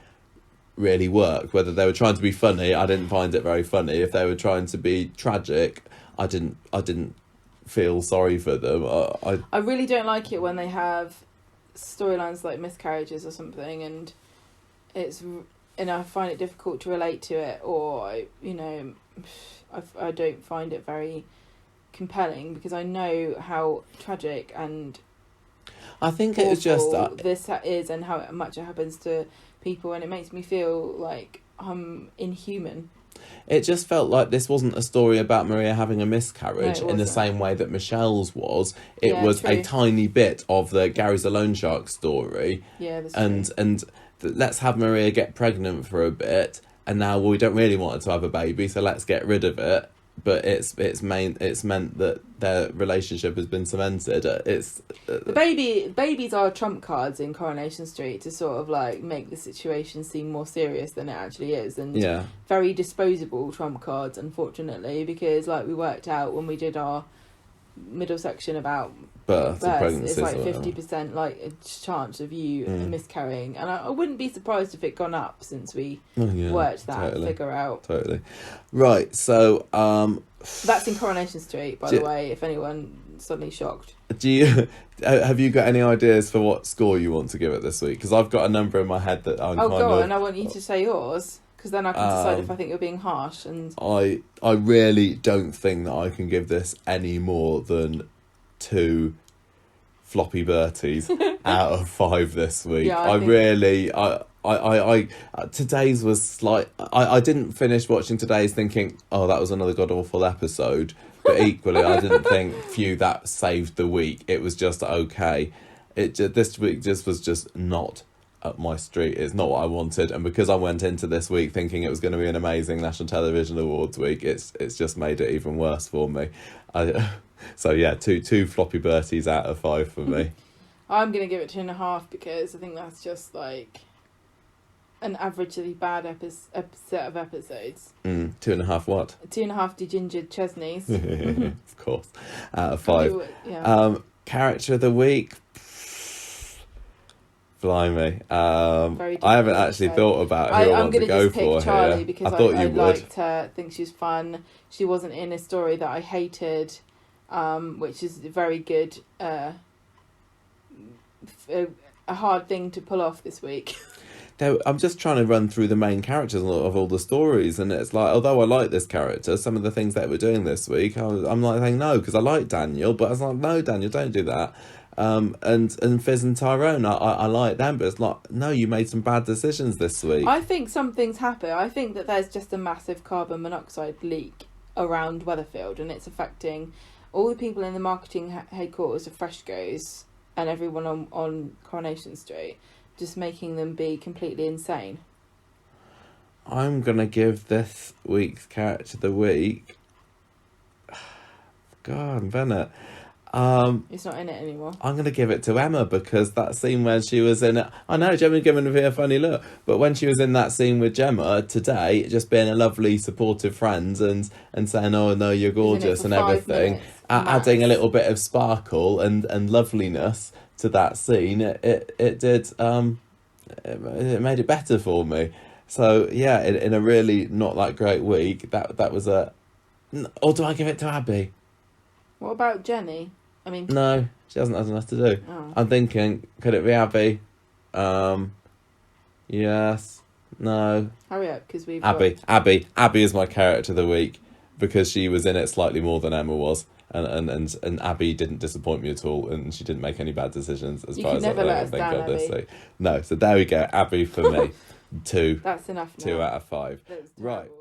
really worked. Whether they were trying to be funny, I didn't find it very funny. If they were trying to be tragic, I didn't feel sorry for them. I really don't like it when they have storylines like miscarriages or something, and I find it difficult to relate to it, or I don't find it very compelling, because I know how tragic and I think it was just awful this is, and how much it happens to people, and it makes me feel like I'm inhuman. it just felt like this wasn't a story about Maria having a miscarriage No, it in the wasn't. same way that Michelle's was. It Yeah, was a true. tiny bit of the Gary's a loan shark story, Yeah, that's and true. and let's have Maria get pregnant for a bit, and now we don't really want her to have a baby, so let's get rid of it. But it's meant that their relationship has been cemented. Babies are trump cards in Coronation Street to sort of like make the situation seem more serious than it actually is, and Yeah. very disposable trump cards, unfortunately, because like we worked out when we did our middle section about Birth and births, pregnancies. it's like or whatever. 50% like a chance of you Mm. miscarrying, and I wouldn't be surprised if it gone up since we Oh, yeah, worked that totally. figure out. Totally. Right, so That's in Coronation Street, by Do- the way, if anyone suddenly shocked. do you have you got any ideas for what score you want to give it this week? Because I've got a number in my head that I'm Oh, kind go of. on, I want you to say yours, because then I can decide if I think you're being harsh. And I really don't think that I can give this any more than 2 floppy Berties out of 5 this week. Yeah, I I think- really today's was like I didn't finish watching today's thinking, oh, that was another god awful episode, but equally I didn't think, phew, that saved the week. It was just okay. This week just was just not up my street. It's not what I wanted, and because I went into this week thinking it was going to be an amazing National Television Awards week, it's just made it even worse for me. So yeah, two floppy Berties out of 5 for me. I'm going to give it 2.5, because I think that's just like an averagely bad set of episodes. 2.5 what? 2.5 degingered Chesneys. Of course, out of 5. Yeah. Character of the week. Blimey. Very I haven't difficult to actually say. thought about who I I'm want to going to go just pick for Charlie here. because I thought I you would. liked her, think she was fun. She wasn't in a story that I hated, which is very good. A hard thing to pull off this week. I'm just trying to run through the main characters of all the stories, and it's like, although I like this character, some of the things that we're doing this week, I'm like saying no, because I like Daniel, but I was like, no, Daniel, don't do that. And Fizz and Tyrone, I like them, but it's like, no, you made some bad decisions this week. I think something's happened. I think that there's just a massive carbon monoxide leak around Weatherfield, and it's affecting all the people in the marketing headquarters of Freshco's and everyone on Coronation Street, just making them be completely insane. I'm going to give this week's character of the week... God, Bennett. It's not in it anymore. I'm going to give it to Emma, because that scene when she was in it... I know Gemma's giving me a funny look, but when she was in that scene with Gemma today, just being a lovely, supportive friend and saying, oh, no, you're gorgeous for and 5 everything, minutes, adding a max. little bit of sparkle and loveliness to that scene, it did... it made it better for me. So, yeah, in a really not that great week, that was a... Or do I give it to Abby? What about Jenny? I mean, No, she hasn't had enough to do. oh. I'm thinking, could it be Abby? Yes. No. Hurry up, because we've Abby. got... Abby is my character of the week, because she was in it slightly more than Emma was. And Abby didn't disappoint me at all, and she didn't make any bad decisions as You far could as never I let us think down, of this Abby. week. No, so there we go. Abby for me. 2 That's enough now. out of 5. That's Right. terrible.